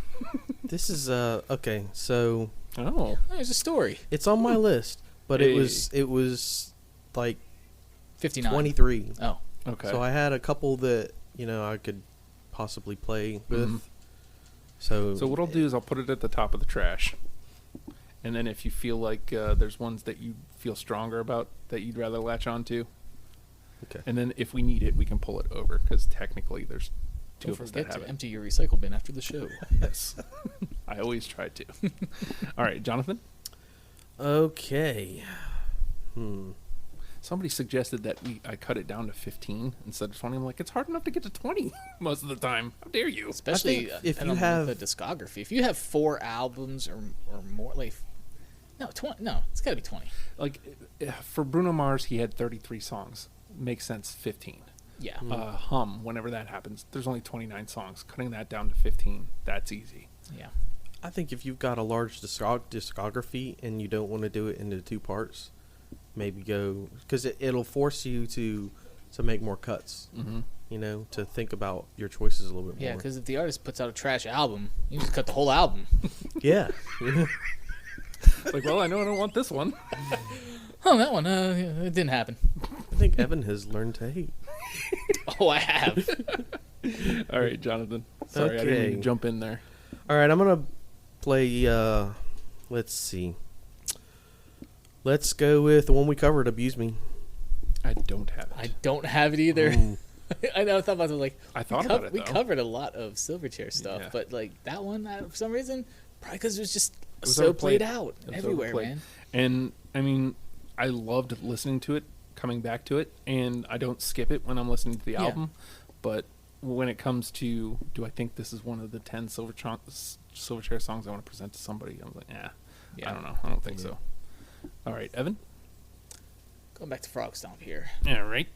This is okay. So Oh. There's a story. it's on my list, but Hey. it was like 59. 23. Oh. Okay. So I had a couple that I could possibly play with. Mhm. So what I'll do is I'll put it at the top of the trash. And then if you feel like there's ones that you feel stronger about that you'd rather latch on to. Okay. And then if we need it, we can pull it over because technically there's 2 Don't of us forget that have to it. empty your recycle bin after the show. Yes. I always try to. All right, Jonathan? Okay. Somebody suggested that I cut it down to 15 instead of 20. I'm like, it's hard enough to get to 20 most of the time. How dare you? Especially I think if I you don't know, have- the discography. If you have 4 albums or more, like, no, 20. No, it's got to be 20. Like, for Bruno Mars, he had 33 songs. Makes sense, 15. Yeah. Hum, whenever that happens, there's only 29 songs. Cutting that down to 15, that's easy. Yeah. I think if you've got a large discography and you don't want to do it into 2 parts, maybe go because it'll force you to make more cuts. Mm-hmm. To think about your choices a little bit Yeah, more. because if the artist puts out a trash album, you just cut the whole album. Yeah. Like, well, I know I don't want this one. Oh, that one, it didn't happen. I think Evan has learned to hate. Oh, I have. All right, Jonathan. Sorry, I didn't Okay. even jump in there. All right, I'm gonna play. Let's see. Let's go with the one we covered. Abuse Me. I don't have it. I don't have it either. Ooh. I know. I thought about it. Like, I thought about it, We though. covered a lot of Silverchair stuff, Yeah. but like that one, for some reason, probably because it was just was so overplayed. played out It was everywhere, overplayed. man. And, I mean, I loved listening to it, coming back to it, and I don't skip it when I'm listening to the Yeah. album. But when it comes to, do I think this is one of the 10 Silverchair songs I want to present to somebody? I'm like, I Yeah. don't know. I don't think so. All right, Evan? Going back to Frog Stomp here, Yeah, right.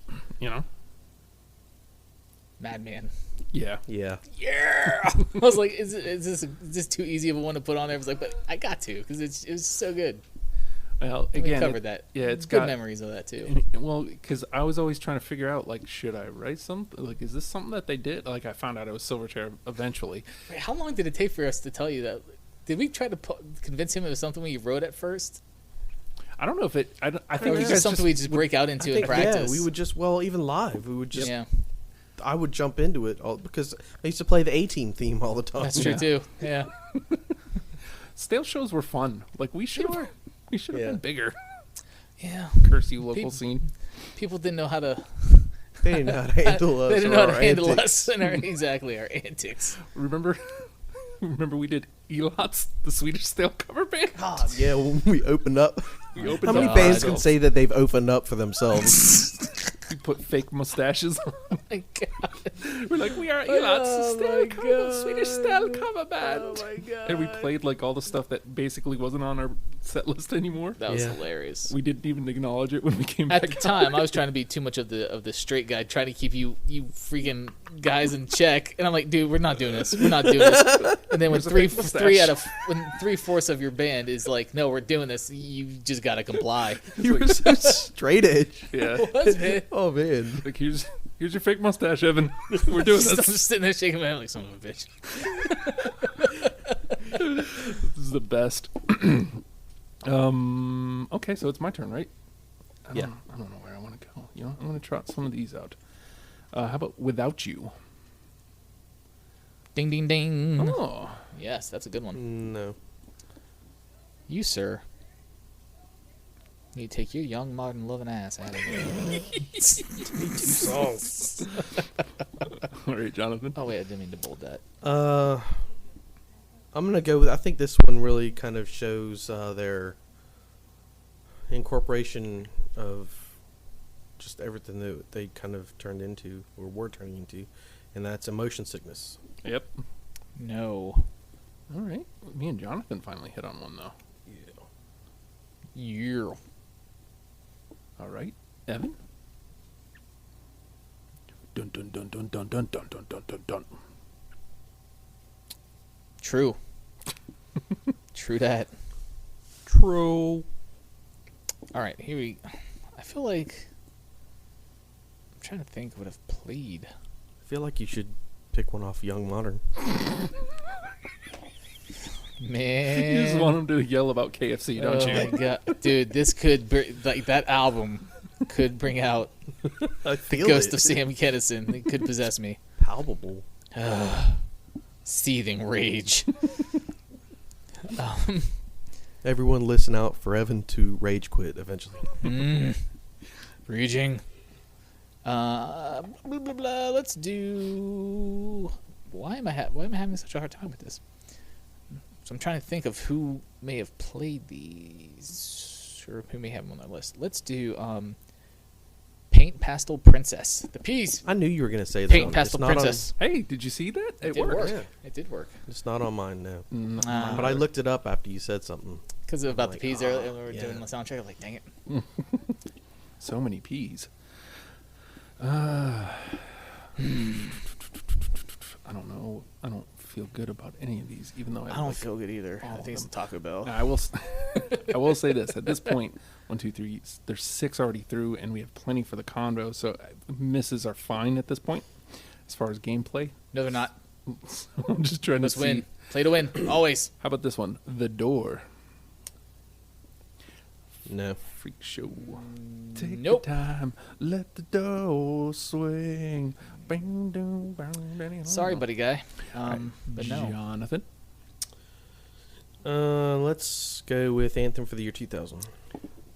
Madman. Yeah. Yeah. Yeah. I was like, is this too easy of a one to put on there? I was like, but I got to because it was so good. Well, And again, we covered that. Yeah, it's good got memories of that too. Well, because I was always trying to figure out, like, should I write something? Like, is this something that they did? Like, I found out it was Silverchair eventually. Wait, how long did it take for us to tell you that? Did we try to convince him it was something we wrote at first? I don't know if it. I Or think was you it guys just something we just break out into in practice? Yeah, we would just even live. We would just. Yeah, I would jump into it because I used to play the A-Team theme all the time. that's true too. Yeah. stale shows were fun. Like, we should have Yeah. been bigger. Yeah. Curse you, local Peop- scene. People didn't know how to. They didn't know how to handle us. They didn't know how to or our handle antics. us and our our antics. Remember we did Elots, the Swedish stale cover band. God. Yeah, when we opened up. We opened How many up bands ourselves. can say that they've opened up for themselves? We put fake mustaches on. Oh my god. We're like, we are Swedish style cover band. Oh my god! And we played like all the stuff that basically wasn't on our set list anymore. That was Yeah. hilarious. We didn't even acknowledge it when we came At back. the time, I was trying to be too much of the straight guy, trying to keep you freaking guys in check. And I'm like, dude, we're not doing this. We're not doing this. And then when Here's a fake mustache. when 3/4 of your band is like, no, we're doing this, you just gotta comply. You were so straight edge. Yeah. Was it? Oh man. Like here's your fake mustache, Evan. We're doing I'm this. just sitting there shaking my head like son of a bitch. This is the best. Okay, so it's my turn, right? I don't know where I want to go. You know, I'm going to trot some of these out. How about Without You? Ding, ding, ding. Oh, Yes, that's a good one. No. You, sir, need to take your young, modern, loving ass out of here. Two songs. all right, Jonathan. Oh, wait, I didn't mean to bold that. I'm gonna go with. I think this one really kind of shows their incorporation of just everything that they kind of turned into or were turning into, and that's emotion sickness. Yep. No. All right. Me and Jonathan finally hit on one, though. Yeah. All right. Evan? Dun dun dun dun dun dun dun dun dun dun dun. True. True that. True. All right, here we. I feel like I'm trying to think what I've played. I feel like you should pick one off Young Modern. Man, You just want him to yell about KFC, don't oh you? my god, dude, this could like that album could bring out I the feel ghost it. of Sam Kinison. It could possess me. Palpable. Seething rage. Everyone listen out for Evan to rage quit eventually. Raging. Blah, blah, blah. Let's do. Why am I having such a hard time with this? So I'm trying to think of who may have played these, or who may have them on their list. Let's do Paint Pastel Princess. The Peas. I knew you were going to say that. Paint one. Pastel It's not Princess. Hey, did you see that? It did worked. work. Yeah. It did work. It's not on mine now. Mm, But I looked it up after you said something. Because about like, the Peas oh, earlier, we were yeah. doing the soundtrack. I'm like, dang it. so many peas. I don't know. I don't feel good about any of these, even though I don't like feel good either. all I of think it's them. Taco Bell. I will. I will say this: at this point, 1, 2, 3. There's 6 already through, and we have plenty for the convo. So misses are fine at this point, as far as gameplay. No, they're not. So I'm just trying Let's to see. win. Play to win. Always. How about this one? The Door. No. Freak show. Take Nope. the time. Let the door swing. Bang, doo, bang, bang, Sorry, bang. buddy guy. All right, But no. Jonathan. Let's go with Anthem for the year 2000.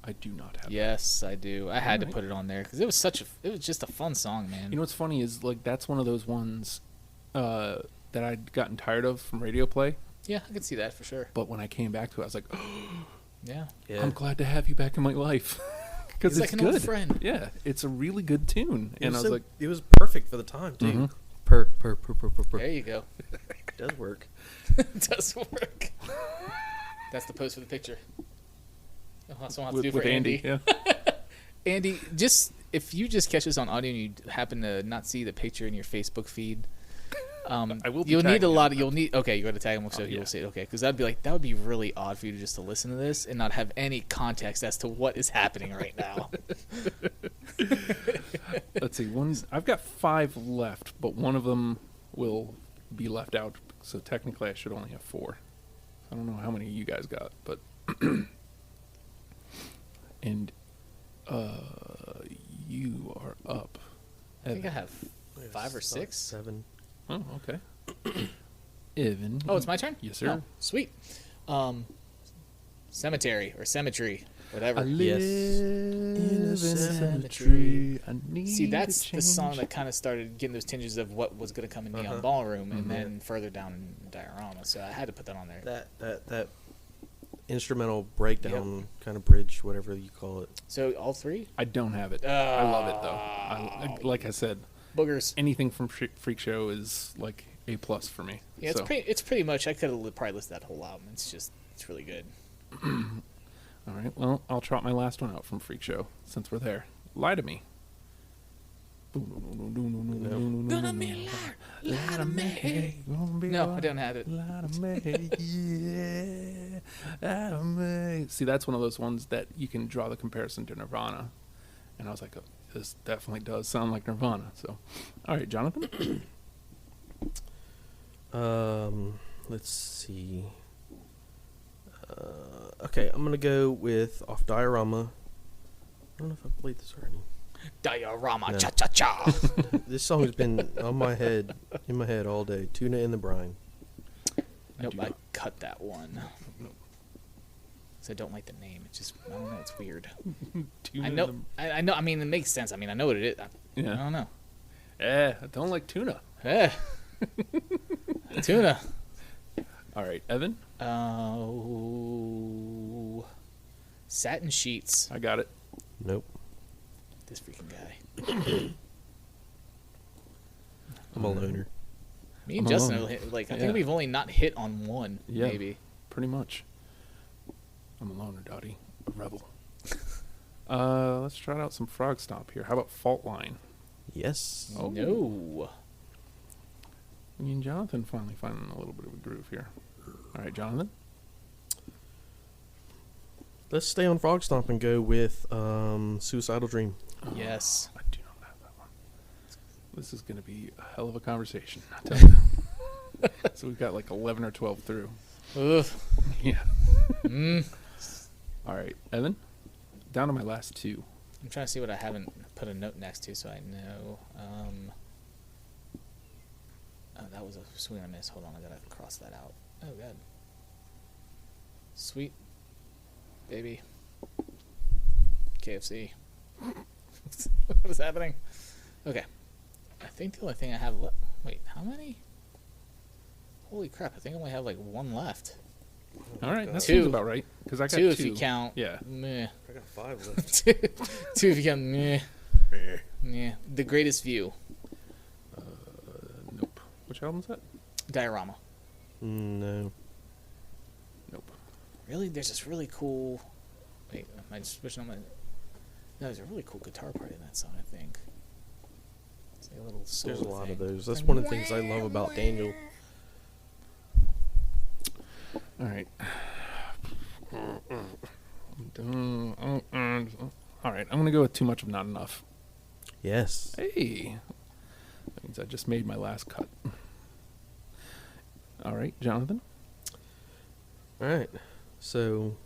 I do not have. Yes, I do. I had to Alright. put it on there because it was just a fun song, man. You know what's funny is like that's one of those ones that I'd gotten tired of from radio play. Yeah, I could see that for sure. But when I came back to it, I was like, Yeah. Yeah. I'm glad to have you back in my life because He's it's like an good. old friend. Yeah, it's a really good tune, and I was like, it was perfect for the time too. Mhm. Per. There you go. It does work. It does work. That's the post for the picture. Oh, that's what I'll have to do with for Andy. Andy. Yeah. Andy, just if you just catch this on audio and you happen to not see the picture in your Facebook feed, I will be you'll need tagging a lot. him. You'll need. Okay, you're going to tag him, so Oh, he yeah. will see it. Okay, because that'd be like that would be really odd for you to just to listen to this and not have any context as to what is happening right now. Let's see. I've got 5 left, but one of them will be left out. So technically, I should only have 4. I don't know how many you guys got, but and you are up. I think I have Wait, 5 or it's about 6. 7. Oh, okay. Evan. Oh, it's my turn? Yes, sir. Oh, sweet. Cemetery or Cemetery, whatever. I live Yes. in a cemetery. cemetery. I need See, to that's the song change. that kind of started getting those tinges of what was going to come in Neon Uh-huh. Ballroom and then further down in Diorama. So I had to put that on there. That instrumental breakdown kind of bridge, whatever you call it. So all three? I don't have it. I love it though. Like I said, Boogers. anything from Freak Show is like A+ for me. Yeah, so. it's pretty much. I could have probably listed that whole album. It's really good. All right. Well, I'll trot my last one out from Freak Show since we're there. Lie to Me. Gonna be a liar. Lie to me. No, I don't have it. Lie to me. Yeah. Lie to me. See, that's one of those ones that you can draw the comparison to Nirvana. And I was like, oh, this definitely does sound like Nirvana. So, all right, Jonathan. Let's see. Okay, I'm gonna go with off Diorama. I don't know if I played this already. Diorama, No. cha cha cha. This song's been in my head all day. Tuna in the Brine. Nope, I cut that one. So I don't like the name. It's just, I don't know, it's weird. I know. I mean, it makes sense. I mean, I know what it is. I don't know. I don't like tuna. Tuna. All right, Evan. Satin Sheets. I got it. Nope. This freaking guy. I'm a loner. Me and I'm Justin, alone. I Yeah. think we've only not hit on one, Yeah. maybe. Pretty much. I'm a loner, Dottie. A rebel. Let's try out some Frog Stomp here. How about Fault Line? Yes. Oh. No. Me and Jonathan finally finding a little bit of a groove here. All right, Jonathan. Let's stay on Frog Stomp and go with Suicidal Dream. Yes. I do not have that one. This is going to be a hell of a conversation. I tell you. So we've got like 11 or 12 through. Ugh. Yeah. All right, Evan. Down to my last two. I'm trying to see what I haven't put a note next to so I know. Oh, that was a swing and a miss. Hold on, I gotta cross that out. Oh, good. Sweet. Baby. KFC. What is happening? Okay. I think the only thing I have left... Wait, how many? Holy crap, I think I only have like one left. All right, that Two. seems about right. Because I got Two if you count. Yeah. Meh. I got 5 left. Two if you count. Meh. Yeah. The Greatest View. Nope. Which album's that? Diorama. No. Nope. Really? There's this really cool... Wait, am I just switching on my... No, there's a really cool guitar part in that song, I think. It's like a little solo There's a lot thing. of those. That's one of the things I love about Daniel. All right. All right, I'm going to go with Too Much of Not Enough. Yes. Hey. That means I just made my last cut. All right, Jonathan. All right. So,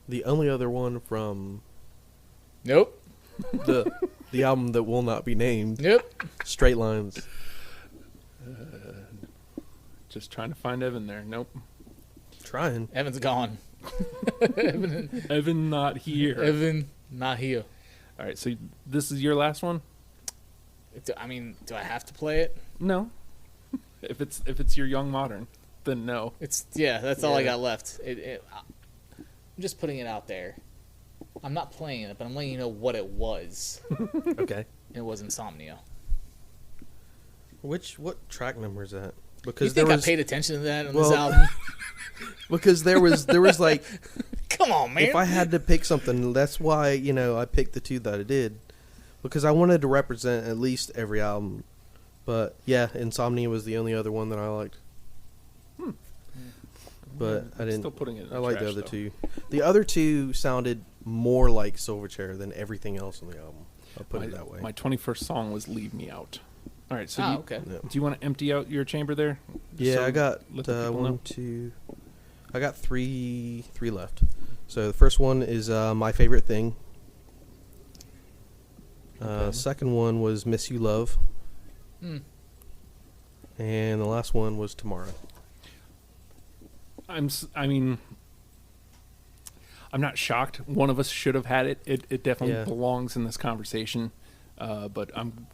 the only other one from Nope. the album that will not be named, Nope. Straight Lines. Just trying to find Evan there. Nope. Trying. Evan's gone. Evan not here. Evan, not here. All right, so this is your last one? Do I have to play it? No. If it's your young modern, then no. That's all I Yeah. got left. I'm just putting it out there. I'm not playing it, but I'm letting you know what it was. Okay. It was Insomnia. What track number is that? You Because think there I was paid attention to that on this well, album? because there was like, Come on, man. if I had to pick something, that's why I picked the two that I did, because I wanted to represent at least every album. But yeah, Insomnia was the only other one that I liked. But I didn't. Still putting it in the I like the trash, other though. two. The other two sounded more like Silverchair than everything else on the album. I'll put it that way. My 21st song was Leave Me Out. All right, so okay. Yeah. do you want to empty out your chamber there? Yeah, So I got let the people know. I got three left. So the first one is My Favorite Thing. Okay. Second one was Miss You Love. Mm. And the last one was Tomorrow. I'm not shocked. One of us should have had it. It definitely Yeah. belongs in this conversation, but I'm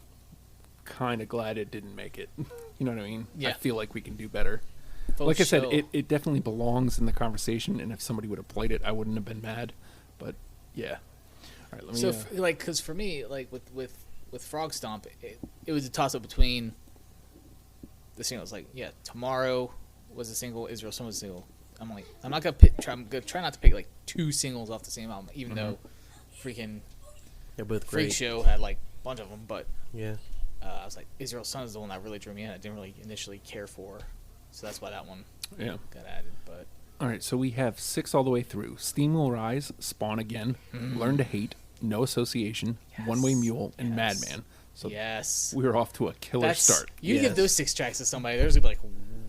kind of glad it didn't make it. You know what I mean? Yeah. I feel like we can do better. like I said, show. it definitely belongs in the conversation, and if somebody would have played it, I wouldn't have been mad. But yeah. All right, let me. So, because for me, like with Frog Stomp, it was a toss up between the singles. Like, yeah, Tomorrow was a single, Israel Sun was a single. I'm like, I'm not gonna pick. I'm gonna try not to pick like 2 singles off the same album, even though freaking They're both Freak great. Show had like a bunch of them. But Yeah. I was like, Israel Sun is the one that really drew me in. I didn't really initially care for, so that's why that one got added. But All right, so we have 6 all the way through. Steam Will Rise, Spawn Again, Learn to Hate, No Association, One Way Mule, and Madman. So yes, we were off to a killer start. You Yes. give those 6 tracks to somebody, there's gonna be like,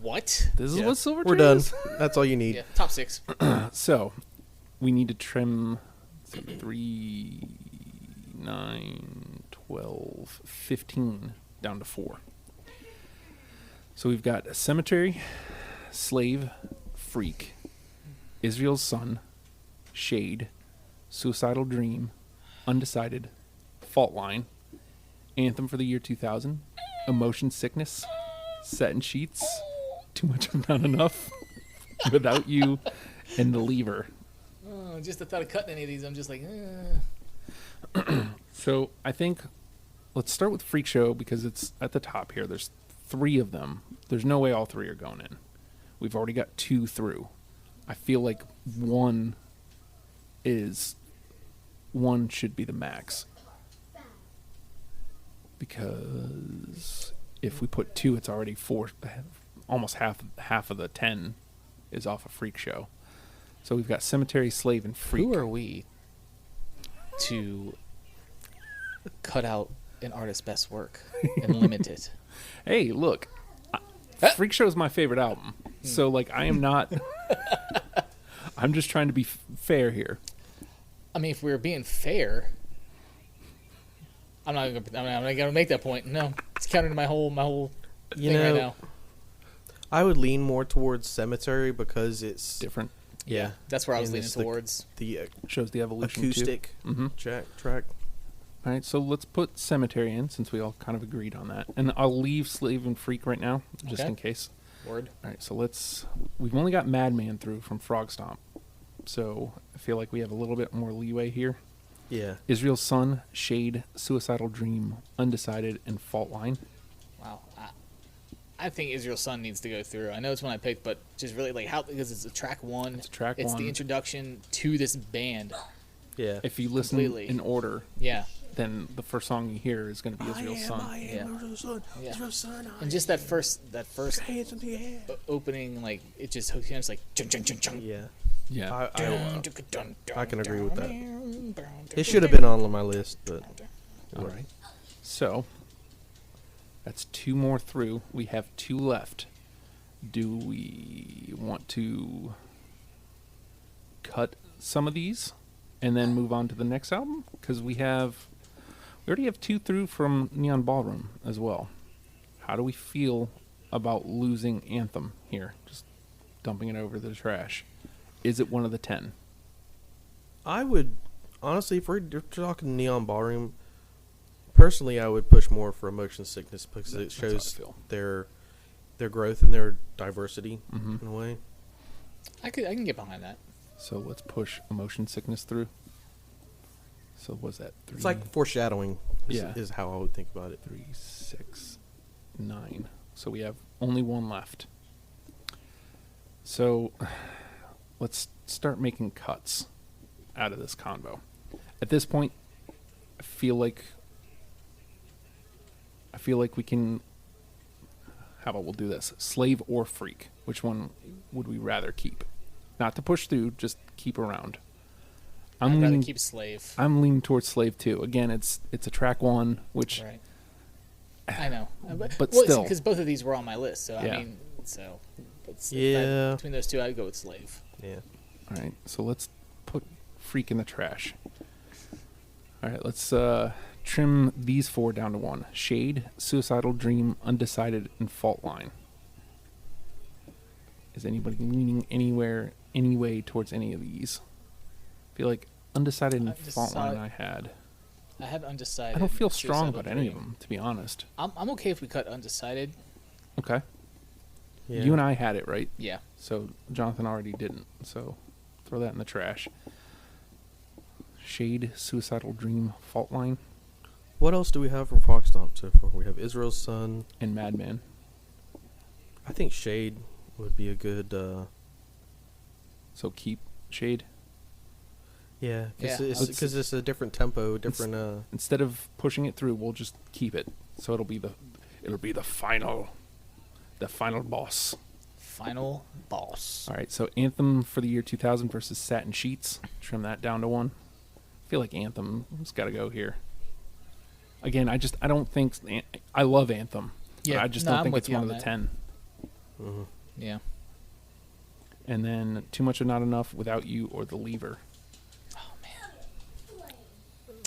what? This is Yeah. what Silverchair We're done. is? That's all you need. Yeah, top 6. So we need to trim 3, 9, 12, 15 down to 4. So we've got Cemetery, Slave, Freak, Israel's Son, Shade, Suicidal Dream, Undecided, Fault Line, Anthem for the Year 2000, Emotion Sickness, Satin Sheets, Too Much of Not Enough, Without You, and The Lever. Oh, just the thought of cutting any of these, I'm just like, So I think let's start with Freak Show because it's at the top here. There's 3 of them. There's no way all 3 are going in. We've already got 2 through. I feel like one should be the max. Because if we put 2, it's already 4. Almost half of the 10 is off a Freak Show. So we've got Cemetery, Slave, and Freak. who are we to cut out an artist's best work and limit it? Hey, look, Freak Show is my favorite album. So, like, I am not... I'm just trying to be fair here. I mean, if we were being fair, I'm not gonna make that point. No, it's counter to my whole You thing know, right now. I would lean more towards Cemetery because it's Different. Yeah, that's where I was and leaning it's the- towards. the Shows the evolution, too. acoustic Mhm. track. All right, so let's put Cemetery in since we all kind of agreed on that. And I'll leave Slave and Freak right now, just Okay. in case. Word. All right, so we've only got Madman through from Frog Stomp. So I feel like we have a little bit more leeway here. Yeah. Israel's Son, Shade, Suicidal Dream, Undecided, and Fault Line. Wow. I think Israel's Son needs to go through. I know it's one I picked, but just really like how, because it's a track 1. It's track It's 1. the introduction to this band. Yeah. If you listen Completely. in order, Yeah. then the first song you hear is going to be Israel's Son. Yeah. Israel's Son. Yeah. Israel's Son. And just that first hands in the air. opening, like it just hooks you in. It's like chung chung chung chung. Yeah. Yeah. I can agree with that. It should have been on my list, but All right. So that's 2 more through. We have 2 left. Do we want to cut some of these and then move on to the next album? Because we already have 2 through from Neon Ballroom as well. How do we feel about losing Anthem here? Just dumping it over the trash. Is it one of the 10? I would honestly, if we're talking Neon Ballroom, personally, I would push more for Emotion Sickness because it That's how I shows feel. their growth and their diversity Mhm. in a way. I can get behind that. So let's push Emotion Sickness through. So was that 3? It's like foreshadowing. Yeah. Is how I would think about it. 3, 6, 9. So we have only 1 left. So let's start making cuts out of this convo. At this point, I feel like we can. How about we'll do this? Slave or Freak? Which one would we rather keep? Not to push through, just keep around. I'd rather leaning. keep Slave. I'm leaning towards Slave too. Again, it's a track 1, which Right. I know, But still. because both of these were on my list. So Yeah. I mean, so Yeah. between those 2, I'd go with Slave. Yeah. All right, so let's put Freak in the trash. All right, let's trim these 4 down to 1. Shade, Suicidal Dream, Undecided, and Fault Line. Is anybody leaning any way towards any of these? I feel like Undecided and Fault Line I had. I had Undecided. I don't feel strong Suicidal about any of Dream. them, to be honest. I'm okay if we cut Undecided. Okay. Yeah. You and I had it, right? Yeah. So Jonathan already didn't. So throw that in the trash. Shade, Suicidal Dream, Fault Line, What else do we have from Fox Stomp so far? We have Israel's Son. and Madman. I think Shade would be a good. So keep Shade. Yeah, Yeah, because it's a different tempo, different. Instead of pushing it through, we'll just keep it. So it'll be the final boss. Final boss. All right. So Anthem for the year 2000 versus Satin Sheets. Trim that down to 1. I feel like Anthem's got to go here. Again, I don't think I love Anthem. Yeah, but I just no, don't I'm think with it's you one on of the that. 10. Mhm. Yeah. And then Too Much or Not Enough, Without You, or The Lever. Oh man.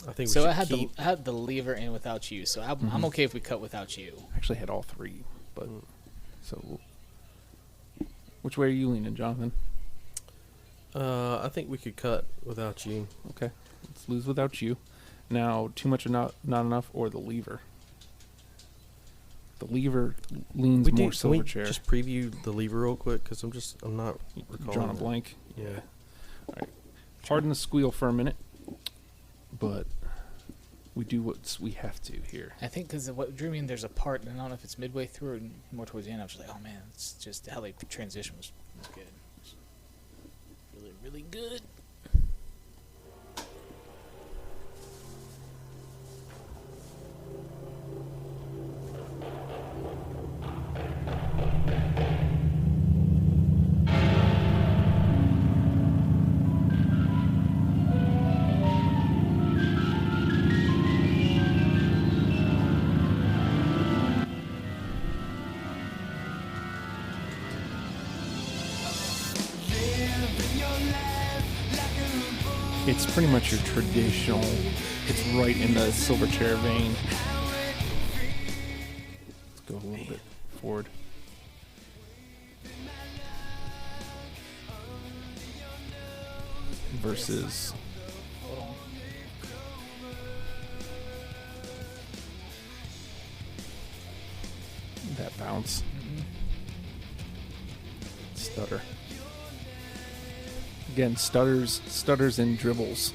I think we So should I keep. had the lever in Without You. So I'm okay if we cut Without You. I actually had all 3, but so which way are you leaning, Jonathan? I think we could cut Without You. Okay, let's lose Without You. Now, Too Much or Not Enough, or The Lever. The Lever leans more Can we Silverchair. just preview the lever real quick? Because I'm not recalling. Drawn a that. blank. Yeah. All right. Pardon the squeal for a minute, but we do what we have to here. I think because what drew me in, there's a part, and I don't know if it's midway through or more towards the end. I was just like, oh man, it's just how they transition was good. Really, really good. It's pretty much your traditional. It's right in the Silverchair vein. Let's go a little bit forward. Versus Hold on. that bounce. Stutter. Again, stutters and dribbles.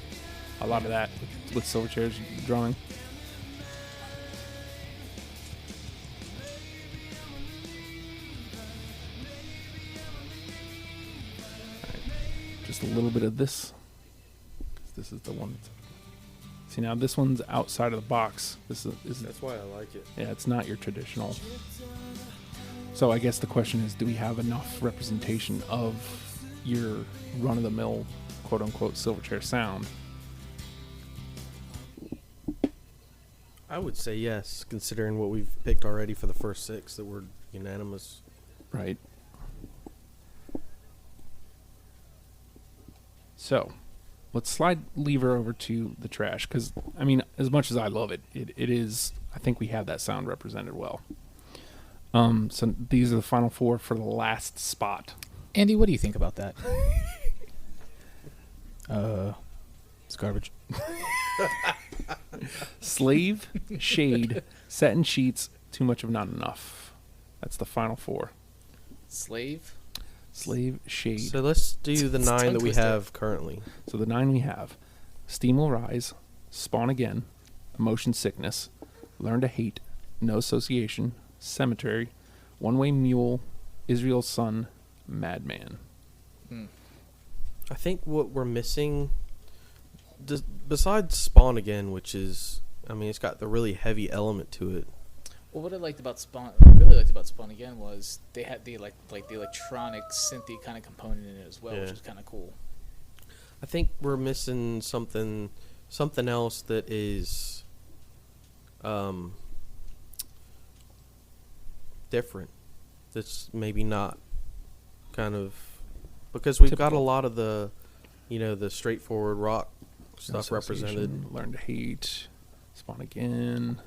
A lot of that with Silverchair's drumming. Alright, just a little bit of this. 'Cause this is the one. See, now this one's outside of the box. This is That's why I like it. yeah, it's not your traditional. So I guess the question is, do we have enough representation of your run-of-the-mill, quote-unquote, Silverchair sound? I would say yes, considering what we've picked already for the first 6 that were unanimous. Right. So, let's slide Lever over to the trash, because, I mean, as much as I love it, it is, I think we have that sound represented well. So these are the final 4 for the last spot. Andy, what do you think about that? It's garbage. Slave, Shade, Satin Sheets, Too Much of Not Enough. That's the final 4. Slave. Slave, Shade. So let's do the It's 9 that we tongue-twister. have currently. So the 9 we have: Steam Will Rise, Spawn Again, Emotion Sickness, Learn to Hate, No Association, Cemetery, One Way Mule, Israel's Son, Madman. I think what we're missing, besides Spawn Again, which is, I mean, it's got the really heavy element to it. Well, what I liked about Spawn, what I really liked about Spawn Again was they had the like the electronic synthy kind of component in it as well, which Yeah. was kind of cool. I think we're missing something else that is different. That's maybe not kind of, because we've got a Typical. lot of the, the straightforward rock No stuff represented. Association, Learn to Hate, Spawn Again,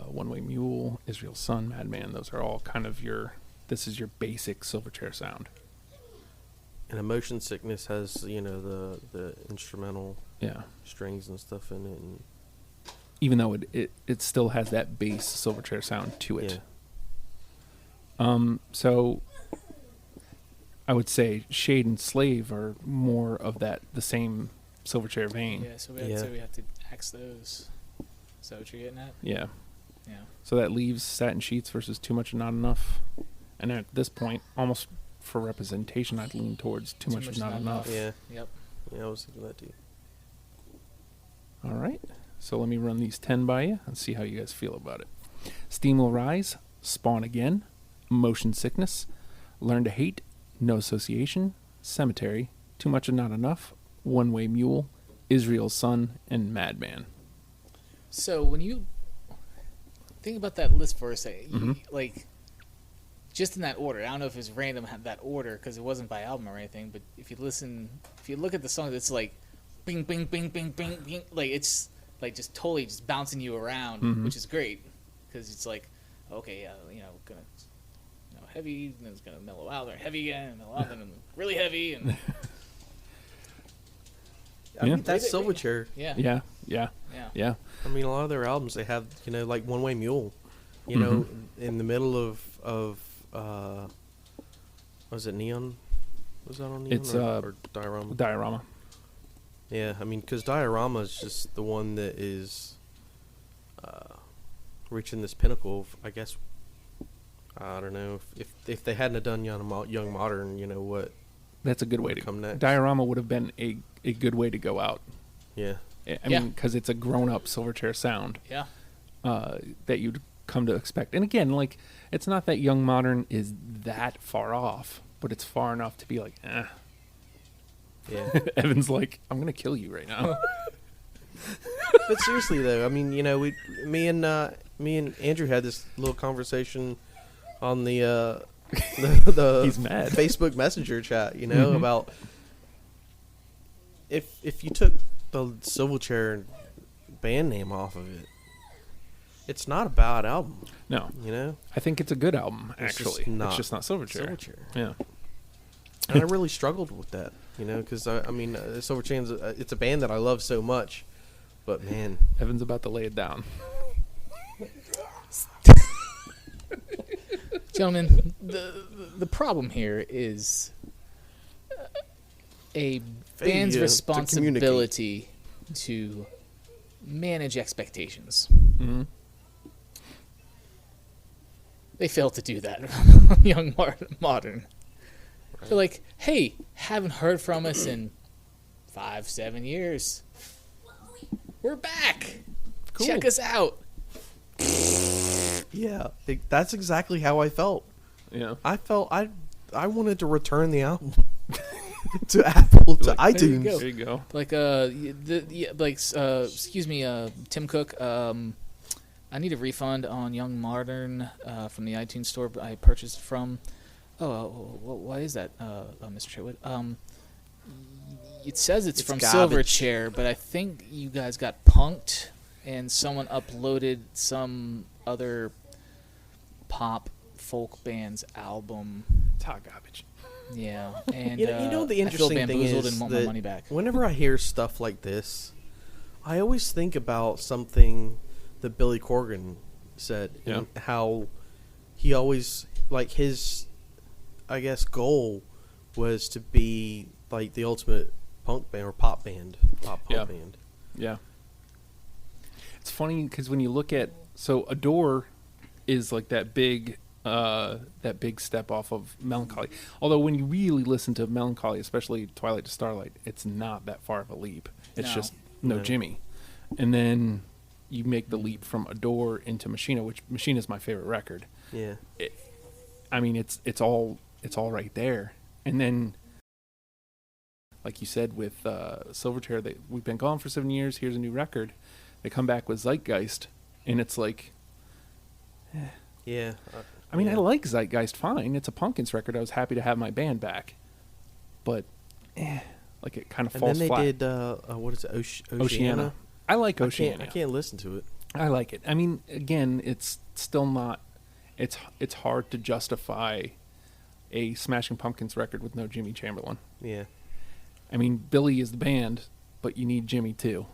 One Way Mule, Israel's Son, Madman. Those are all kind of this is your basic Silverchair sound. And Emotion Sickness has, the instrumental Yeah. strings and stuff in it. And Even though it still has that bass Silverchair sound to it. So I would say Shade and Slave are more of the same Silverchair vein. Yeah, so we have to axe those. Is that what you're getting at? Yeah. Yeah. So that leaves Satin Sheets versus Too Much and Not Enough. And at this point, almost for representation, I'd lean towards Too Much and Not Enough. Yeah. Yep. Yeah, I was thinking that too. All right. So let me run these 10 by you and see how you guys feel about it. Steam Will Rise, Spawn Again, Motion Sickness, Learn to Hate, No Association, Cemetery, Too Much and Not Enough, One Way Mule, Israel's Son, and Madman. So when you think about that list for a second, like, just in that order, I don't know if it's random that order because it wasn't by album or anything, but if you look at the song, it's like, bing, bing, bing, bing, bing, bing, like it's like just totally just bouncing you around, which is great because it's like, okay, gonna, heavy, and then it's gonna mellow out, then heavy again, mellow out, then really heavy, and I mean, that's Silverchair. yeah. Yeah. I mean, a lot of their albums, they have, like One Way Mule, know, in the middle of was it Neon? Was that on Neon? It's or Diorama? Diorama. Yeah, I mean, because Diorama is just the one that is reaching this pinnacle of, I guess, I don't know, if they hadn't have done Young Modern, what That's a good way to come next. Diorama would have been a good way to go out. Yeah. I mean, because it's a grown-up Silverchair sound. Yeah. That you'd come to expect. And again, like, it's not that Young Modern is that far off, but it's far enough to be like, eh. Yeah. Evan's like, I'm going to kill you right now. But seriously, though, I mean, me and Andrew had this little conversation on the He's mad. Facebook Messenger chat, about if you took the Silverchair band name off of it, it's not a bad album. No. I think it's a good album, actually. It's just not Silverchair. Yeah. And I really struggled with that, because, Silverchair, it's a band that I love so much, but, man. Evan's about to lay it down. Gentlemen, the problem here is a band's responsibility to manage expectations. Mm-hmm. They failed to do that. Young Modern. They're like, hey, haven't heard from us in 5-7 years. We're back. Cool. Check us out. Yeah, that's exactly how I felt. Yeah, I felt I wanted to return the album to Apple, to iTunes. There you go. Like excuse me, Tim Cook. I need a refund on Young Modern from the iTunes store I purchased from. Why is that, Mr. Sherwood? It says it's from garbage. Silverchair, but I think you guys got punked, and someone uploaded some other pop folk band's album. It's hot garbage. Yeah, and the interesting I feel thing bamboozled is and want that my money back. whenever I hear stuff like this, I always think about something that Billy Corgan said, and how he always, like, his, I guess, goal was to be like the ultimate punk band or pop band. Yeah. It's funny because when you look at, so Adore is like that big step off of Melancholy. Although when you really listen to Melancholy, especially Twilight to Starlight, it's not that far of a leap. It's just no Jimmy. And then you make the leap from Adore into Machina, which Machina is my favorite record. Yeah. It's all right there. And then, like you said, with Silverchair, we've been gone for 7 years. Here's a new record. They come back with Zeitgeist, and it's like, yeah. I mean, I like Zeitgeist fine. It's a Pumpkins record. I was happy to have my band back, but like it kind of falls flat. And then they did what is it, Oceana? I like Oceana. I can't listen to it. I like it. I mean, again, it's still not. It's hard to justify a Smashing Pumpkins record with no Jimmy Chamberlain. Yeah. I mean, Billy is the band, but you need Jimmy too.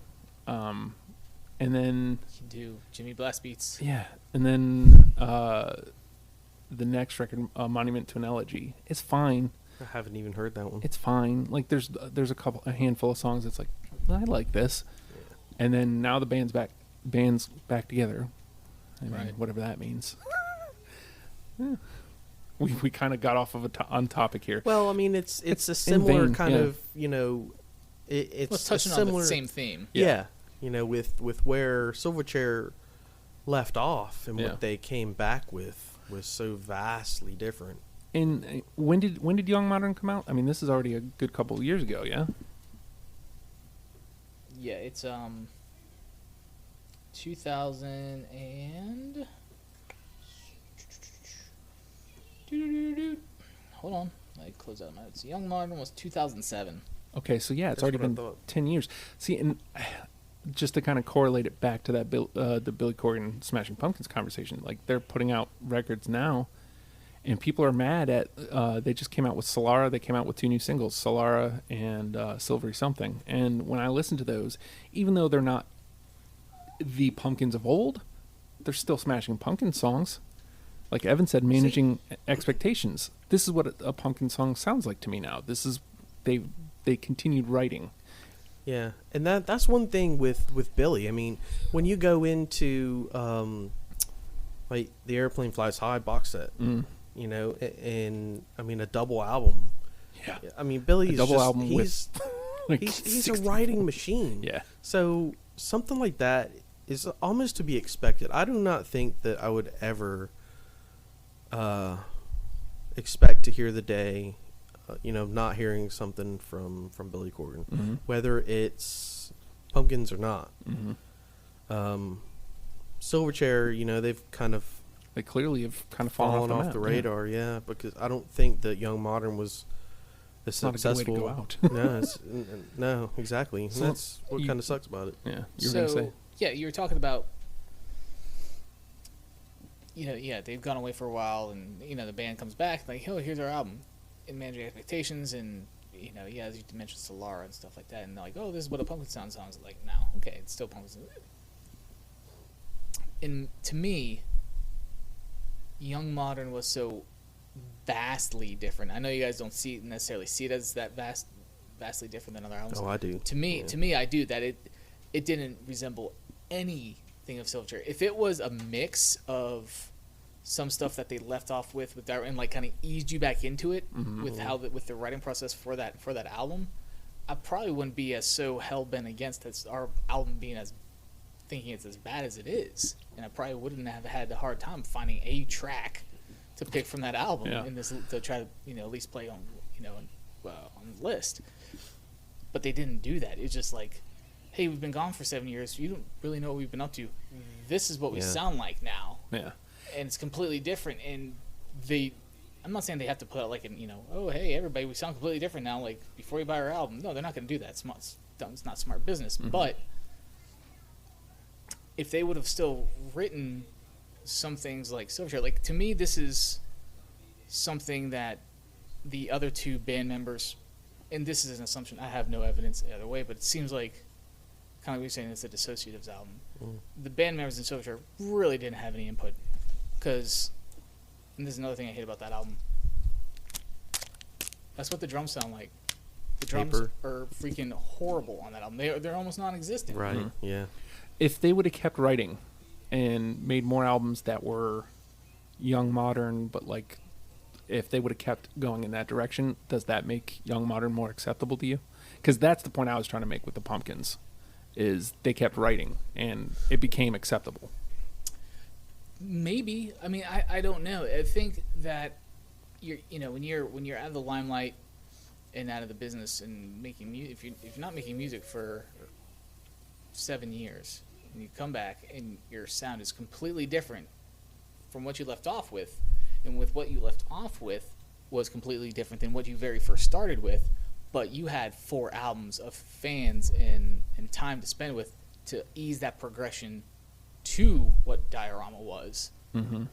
And then You do Jimmy Blast Beats. yeah, and then the next record, Monument to an Elegy, is fine. I haven't even heard that one. It's fine. Like there's a handful of songs that's like, I like this, and then now the band's back together. I mean, Right. whatever that means. Yeah. We kind of got off of on topic here. Well, I mean, it's a similar vain, kind yeah. of, you know, it's Let's a touch on similar the same theme. Yeah, you know, with where Silverchair left off and Yeah. what they came back with was so vastly different. And when did Young Modern come out? I mean, this is already a good couple of years ago, yeah. Yeah, it's 2000 and hold on, I close out my notes. Young Modern was 2007. Okay, so yeah, it's That's already what I been thought. 10 years. See, and just to kind of correlate it back to that the Billy Corgan Smashing Pumpkins conversation, like they're putting out records now, and people are mad at. They just came out with Solara. They came out with 2 new singles, Solara and Silvery Something. And when I listen to those, even though they're not the Pumpkins of old, they're still Smashing Pumpkins songs. Like Evan said, managing expectations. This is what a Pumpkin song sounds like to me now. This is they continued writing. Yeah, and that's one thing with Billy. I mean, when you go into like the Airplane Flies High box set, you know, and I mean a double album. Yeah, I mean Billy's a double just, album he's with like he's a 60 writing machine. Yeah. So something like that is almost to be expected. I do not think that I would ever expect to hear the day, you know, not hearing something from Billy Corgan, Mm-hmm. whether it's Pumpkins or not. Mm-hmm. Silverchair, you know, they've kind of They clearly have kind of fallen off map, the yeah. radar, yeah, because I don't think that Young Modern was as It's not a good way to successful. go out. No, no, exactly. And So that's what you- kind of sucks about it. Yeah, you were So gonna say. yeah, you were talking about. You know, yeah, they've gone away for a while, and you know the band comes back like, oh, here's our album, and managing expectations, and you know, yeah, as you mentioned Solara and stuff like that, and they're like, oh, this is what a Pumpkin sounds like now. Okay, it's still Pumpkin. And to me, Young Modern was so vastly different. I know you guys don't necessarily see it as that vastly different than other albums. Oh, I do. To me, I do that. It didn't resemble anything of Silverchair. If it was a mix of some stuff that they left off with that, and like kind of eased you back into it with with the writing process for that album, I probably wouldn't be as so hell bent against our album being as thinking it's as bad as it is, and I probably wouldn't have had a hard time finding a track to pick from that album Yeah. in this to try to at least play on on the list. But they didn't do that. It's just like, hey, we've been gone for 7 years. You don't really know what we've been up to. This is what we Yeah. sound like now, Yeah. and it's completely different. And I'm not saying they have to put out like oh hey everybody, we sound completely different now. Like before you buy our album, no, they're not going to do that. It's dumb. It's not smart business. But if they would have still written some things like Silverchair, like to me, this is something that the other 2 band members, and this is an assumption, I have no evidence either way, but it seems like, kind of like you're saying, it's a Dissociatives album. The band members in Silverchair really didn't have any input, because, and this is another thing I hate about that album, that's what the drums sound like. The drums Paper. are freaking horrible on that album. They're almost non-existent. Right. Yeah. If they would have kept writing and made more albums that were Young Modern, but like if they would have kept going in that direction, does that make Young Modern more acceptable to you? Because that's the point I was trying to make with the Pumpkins, is they kept writing and it became acceptable. Maybe. I mean, I don't know. I think that when you're out of the limelight and out of the business and making music, if you're not making music for 7 years and you come back and your sound is completely different from what you left off with, and with what you left off with was completely different than what you very first started with, but you had 4 albums of fans and time to spend with to ease that progression to what Diorama was. Mm-hmm.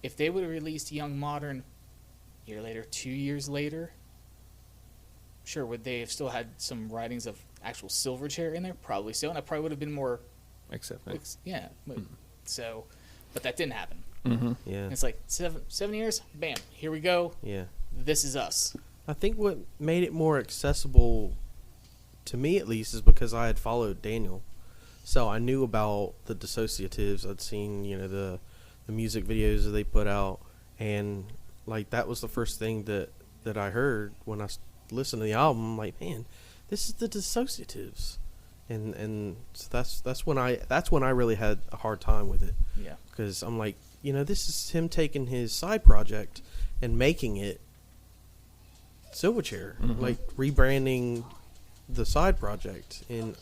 If they would have released Young Modern a year later, 2 years later, sure, would they have still had some writings of actual Silverchair in there? Probably so, and I probably would have been more, Except yeah. So, but that didn't happen. Mm-hmm. Yeah. And it's like 7 years, bam, here we go. Yeah. This is us. I think what made it more accessible to me, at least, is because I had followed Daniel, so I knew about the Dissociatives. I'd seen, the music videos that they put out, and like that was the first thing that I heard when I listened to the album. I'm like, man, this is the Dissociatives, and so that's when I really had a hard time with it. Yeah. Because I'm like, this is him taking his side project and making it Silverchair, like rebranding the side project, and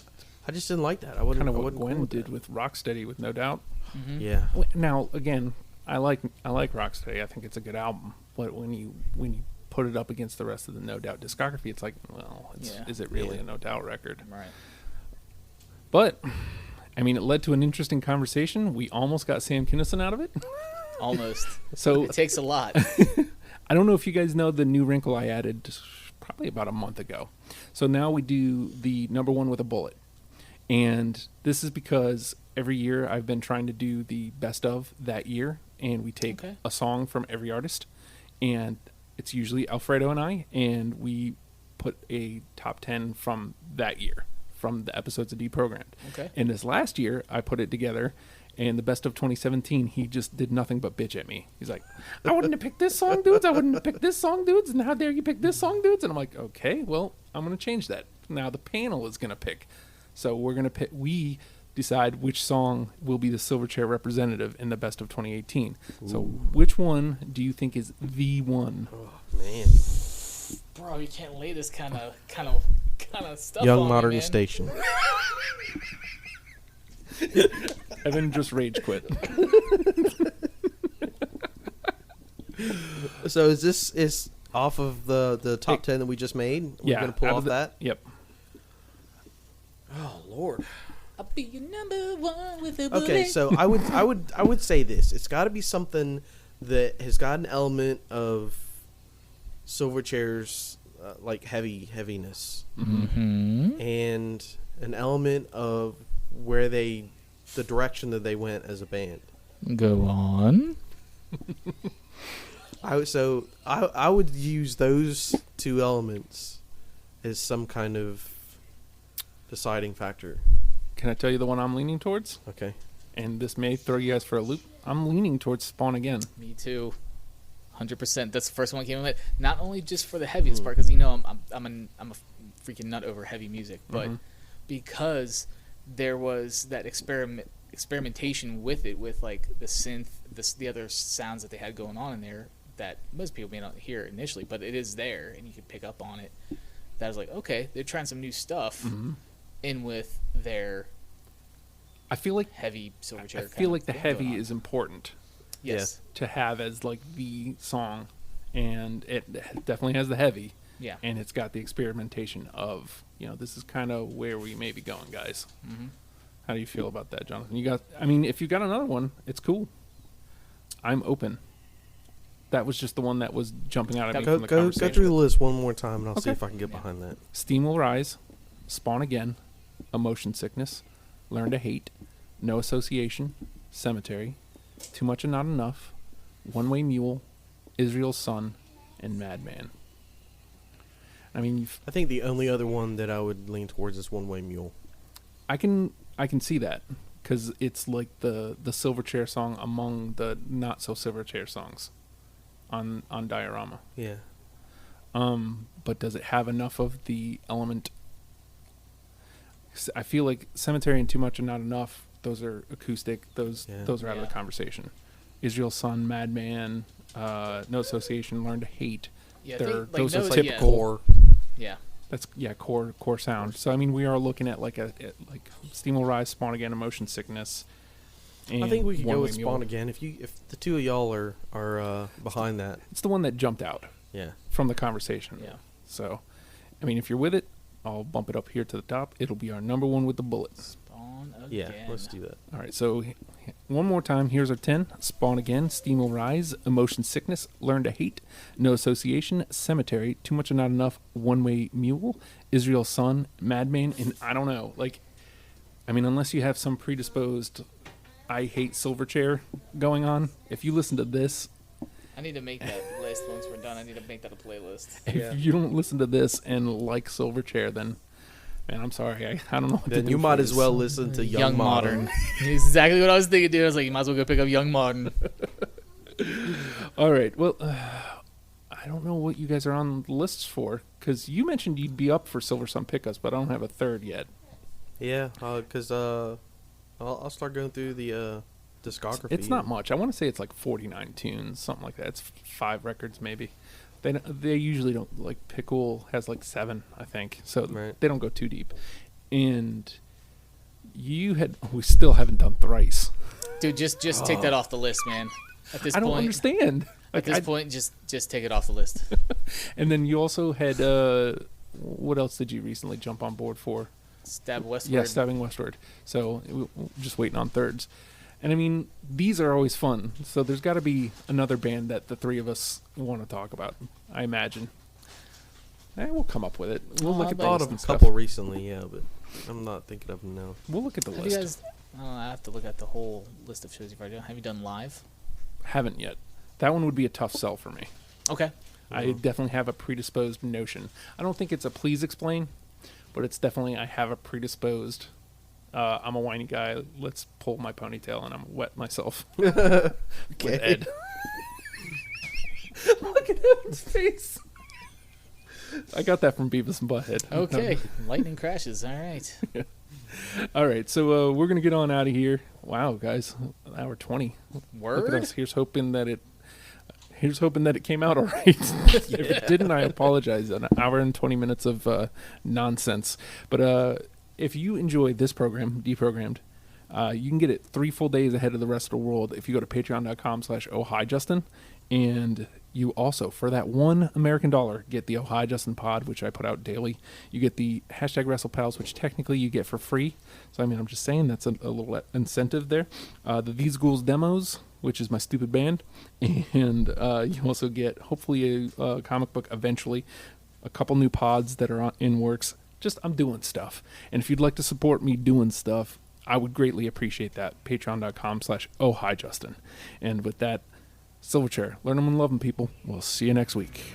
I just didn't like that. I wouldn't. Kind of I what wasn't Gwen cool with did that. with Rocksteady, with No Doubt. Mm-hmm. Yeah. Now, again, I like Rocksteady. I think it's a good album, but when you put it up against the rest of the No Doubt discography, it's like, well, is it really Yeah. a No Doubt record? Right. But I mean, it led to an interesting conversation. We almost got Sam Kinison out of it. Almost. So It takes a lot. I don't know if you guys know the new wrinkle I added probably about a month ago. So now we do the number one with a bullet. And this is because every year I've been trying to do the best of that year. And we take Okay. a song from every artist. And it's usually Alfredo and I. And we put a top 10 from that year, from the episodes of Deprogrammed. Okay. And this last year, I put it together. And the best of 2017, he just did nothing but bitch at me. He's like, I wouldn't have picked this song, dudes. I wouldn't have picked this song, dudes. And how dare you pick this song, dudes? And I'm like, okay, well, I'm going to change that. Now the panel is going to pick. So we're going to pick, we decide which song will be the Silverchair representative in the best of 2018. So which one do you think is the one? Oh man. Bro, you can't lay this kind of stuff Young on Modern me, man. Station. And then just rage quit. So is off of the top 10 that we just made? We're gonna pull out off of the- that. Yep. Oh Lord. I'll be your number one with a bullet. Okay, so I would say this. It's got to be something that has got an element of Silverchair's like heaviness, Mm-hmm. and an element of where the direction that they went as a band. Go on. I would use those two elements as some kind of deciding factor. Can I tell you the one I'm leaning towards? Okay. And this may throw you guys for a loop. I'm leaning towards Spawn Again. Me too. 100%. That's the first one that came in it. Not only just for the heaviest part, because I'm a freaking nut over heavy music, but because there was that experimentation with it, with like the synth, the other sounds that they had going on in there that most people may not hear initially, but it is there and you can pick up on it. That was like, okay, they're trying some new stuff in with their I feel like heavy Silverchair. I feel like the heavy is important yes, to have as like the song, and it definitely has the heavy, yeah. and it's got the experimentation of, this is kind of where we may be going, guys. Mm-hmm. How do you feel about that, Jonathan? I mean, if you got another one, it's cool. I'm open. That was just the one that was jumping out at me Go from the go conversation. through the list one more time, and I'll see Okay. if I can get behind that. Steam Will Rise, Spawn Again, Emotion Sickness, Learn to Hate, No Association, Cemetery, Too Much and Not Enough, One Way Mule, Israel's Son, and Madman. I mean, I think the only other one that I would lean towards is One Way Mule. I can see that, because it's like the Silverchair song among the not so Silverchair songs on Diorama. Yeah. But does it have enough of the element? 'Cause I feel like Cemetery and Too Much and Not Enough, those are acoustic. Those are out of the conversation. Israel's Son, Madman, No Association, Learn to Hate. Yeah, those are no, typical. Yeah. That's core sound. So I mean, we are looking at like Steam Will Rise, Spawn Again, Emotion Sickness. And I think we could One go Way with Mule. Spawn Again if the two of y'all are behind that. It's the one that jumped out Yeah. from the conversation. Yeah. So, I mean, if you're with it, I'll bump it up here to the top. It'll be our number one with the bullets. Spawn again. Yeah. Let's do that. All right, so one more time. Here's our 10. Spawn Again, Steam Will Rise, Emotion Sickness, Learn to Hate, No Association, Cemetery, Too Much and Not Enough, One Way Mule, Israel's Son, Madman, and I don't know. Like, I mean, unless you have some predisposed I hate Silverchair going on. If you listen to this, I need to make that list once we're done. I need to make that a playlist. if you don't listen to this and like Silverchair, then man, I'm sorry. I don't know what to Then do you for might as this. well listen to Young Modern. Exactly what I was thinking, dude. I was like, you might as well go pick up Young Modern. All right. Well, I don't know what you guys are on the lists for, because you mentioned you'd be up for Silver Sun Pickups, but I don't have a third yet. Yeah, because I'll start going through the discography. It's not much. I want to say it's like 49 tunes, something like that. It's 5 records maybe. They usually don't, like Pickle has like 7, I think. So Right. they don't go too deep. And we still haven't done Thrice. Dude, just take that off the list, man. At this I don't point, understand. At this point, just take it off the list. And then you also had what else did you recently jump on board for? Stab Westward. Yeah, Stabbing Westward. So we're just waiting on thirds. And I mean, these are always fun. So there's got to be another band that the three of us want to talk about, I imagine. We'll come up with it. We'll look at the thought list of a and stuff. couple recently, yeah, but I'm not thinking of them now. We'll look at the Have list. you guys? I have to look at the whole list of shows you've already done. Have you done live? Haven't yet. That one would be a tough sell for me. Okay. I definitely have a predisposed notion. I don't think it's a please explain, but it's definitely I have a predisposed. I'm a whiny guy. Let's pull my ponytail and I'm wet myself. Okay. With Ed. Look at Ed's face. I got that from Beavis and Butthead. Okay. Lightning crashes. All right. All right, so we're gonna get on out of here. Wow, guys, hour 20. Look at Word. us. Here's hoping that it came out all right. If it didn't, I apologize. An hour and 20 minutes of nonsense. But if you enjoy this program, Deprogrammed, you can get it 3 full days ahead of the rest of the world if you go to patreon.com/ohhijustin. And you also, for that $1 American dollar, get the Oh Hi Justin pod, which I put out daily. You get the #WrestlePals, which technically you get for free. So, I mean, I'm just saying that's a little incentive there. The These Ghouls demos, which is my stupid band. And you also get, hopefully, a comic book eventually. A couple new pods that are in works. Just, I'm doing stuff. And if you'd like to support me doing stuff, I would greatly appreciate that. Patreon.com/ohhijustin. And with that, Silverchair, learn them and love them, people. We'll see you next week.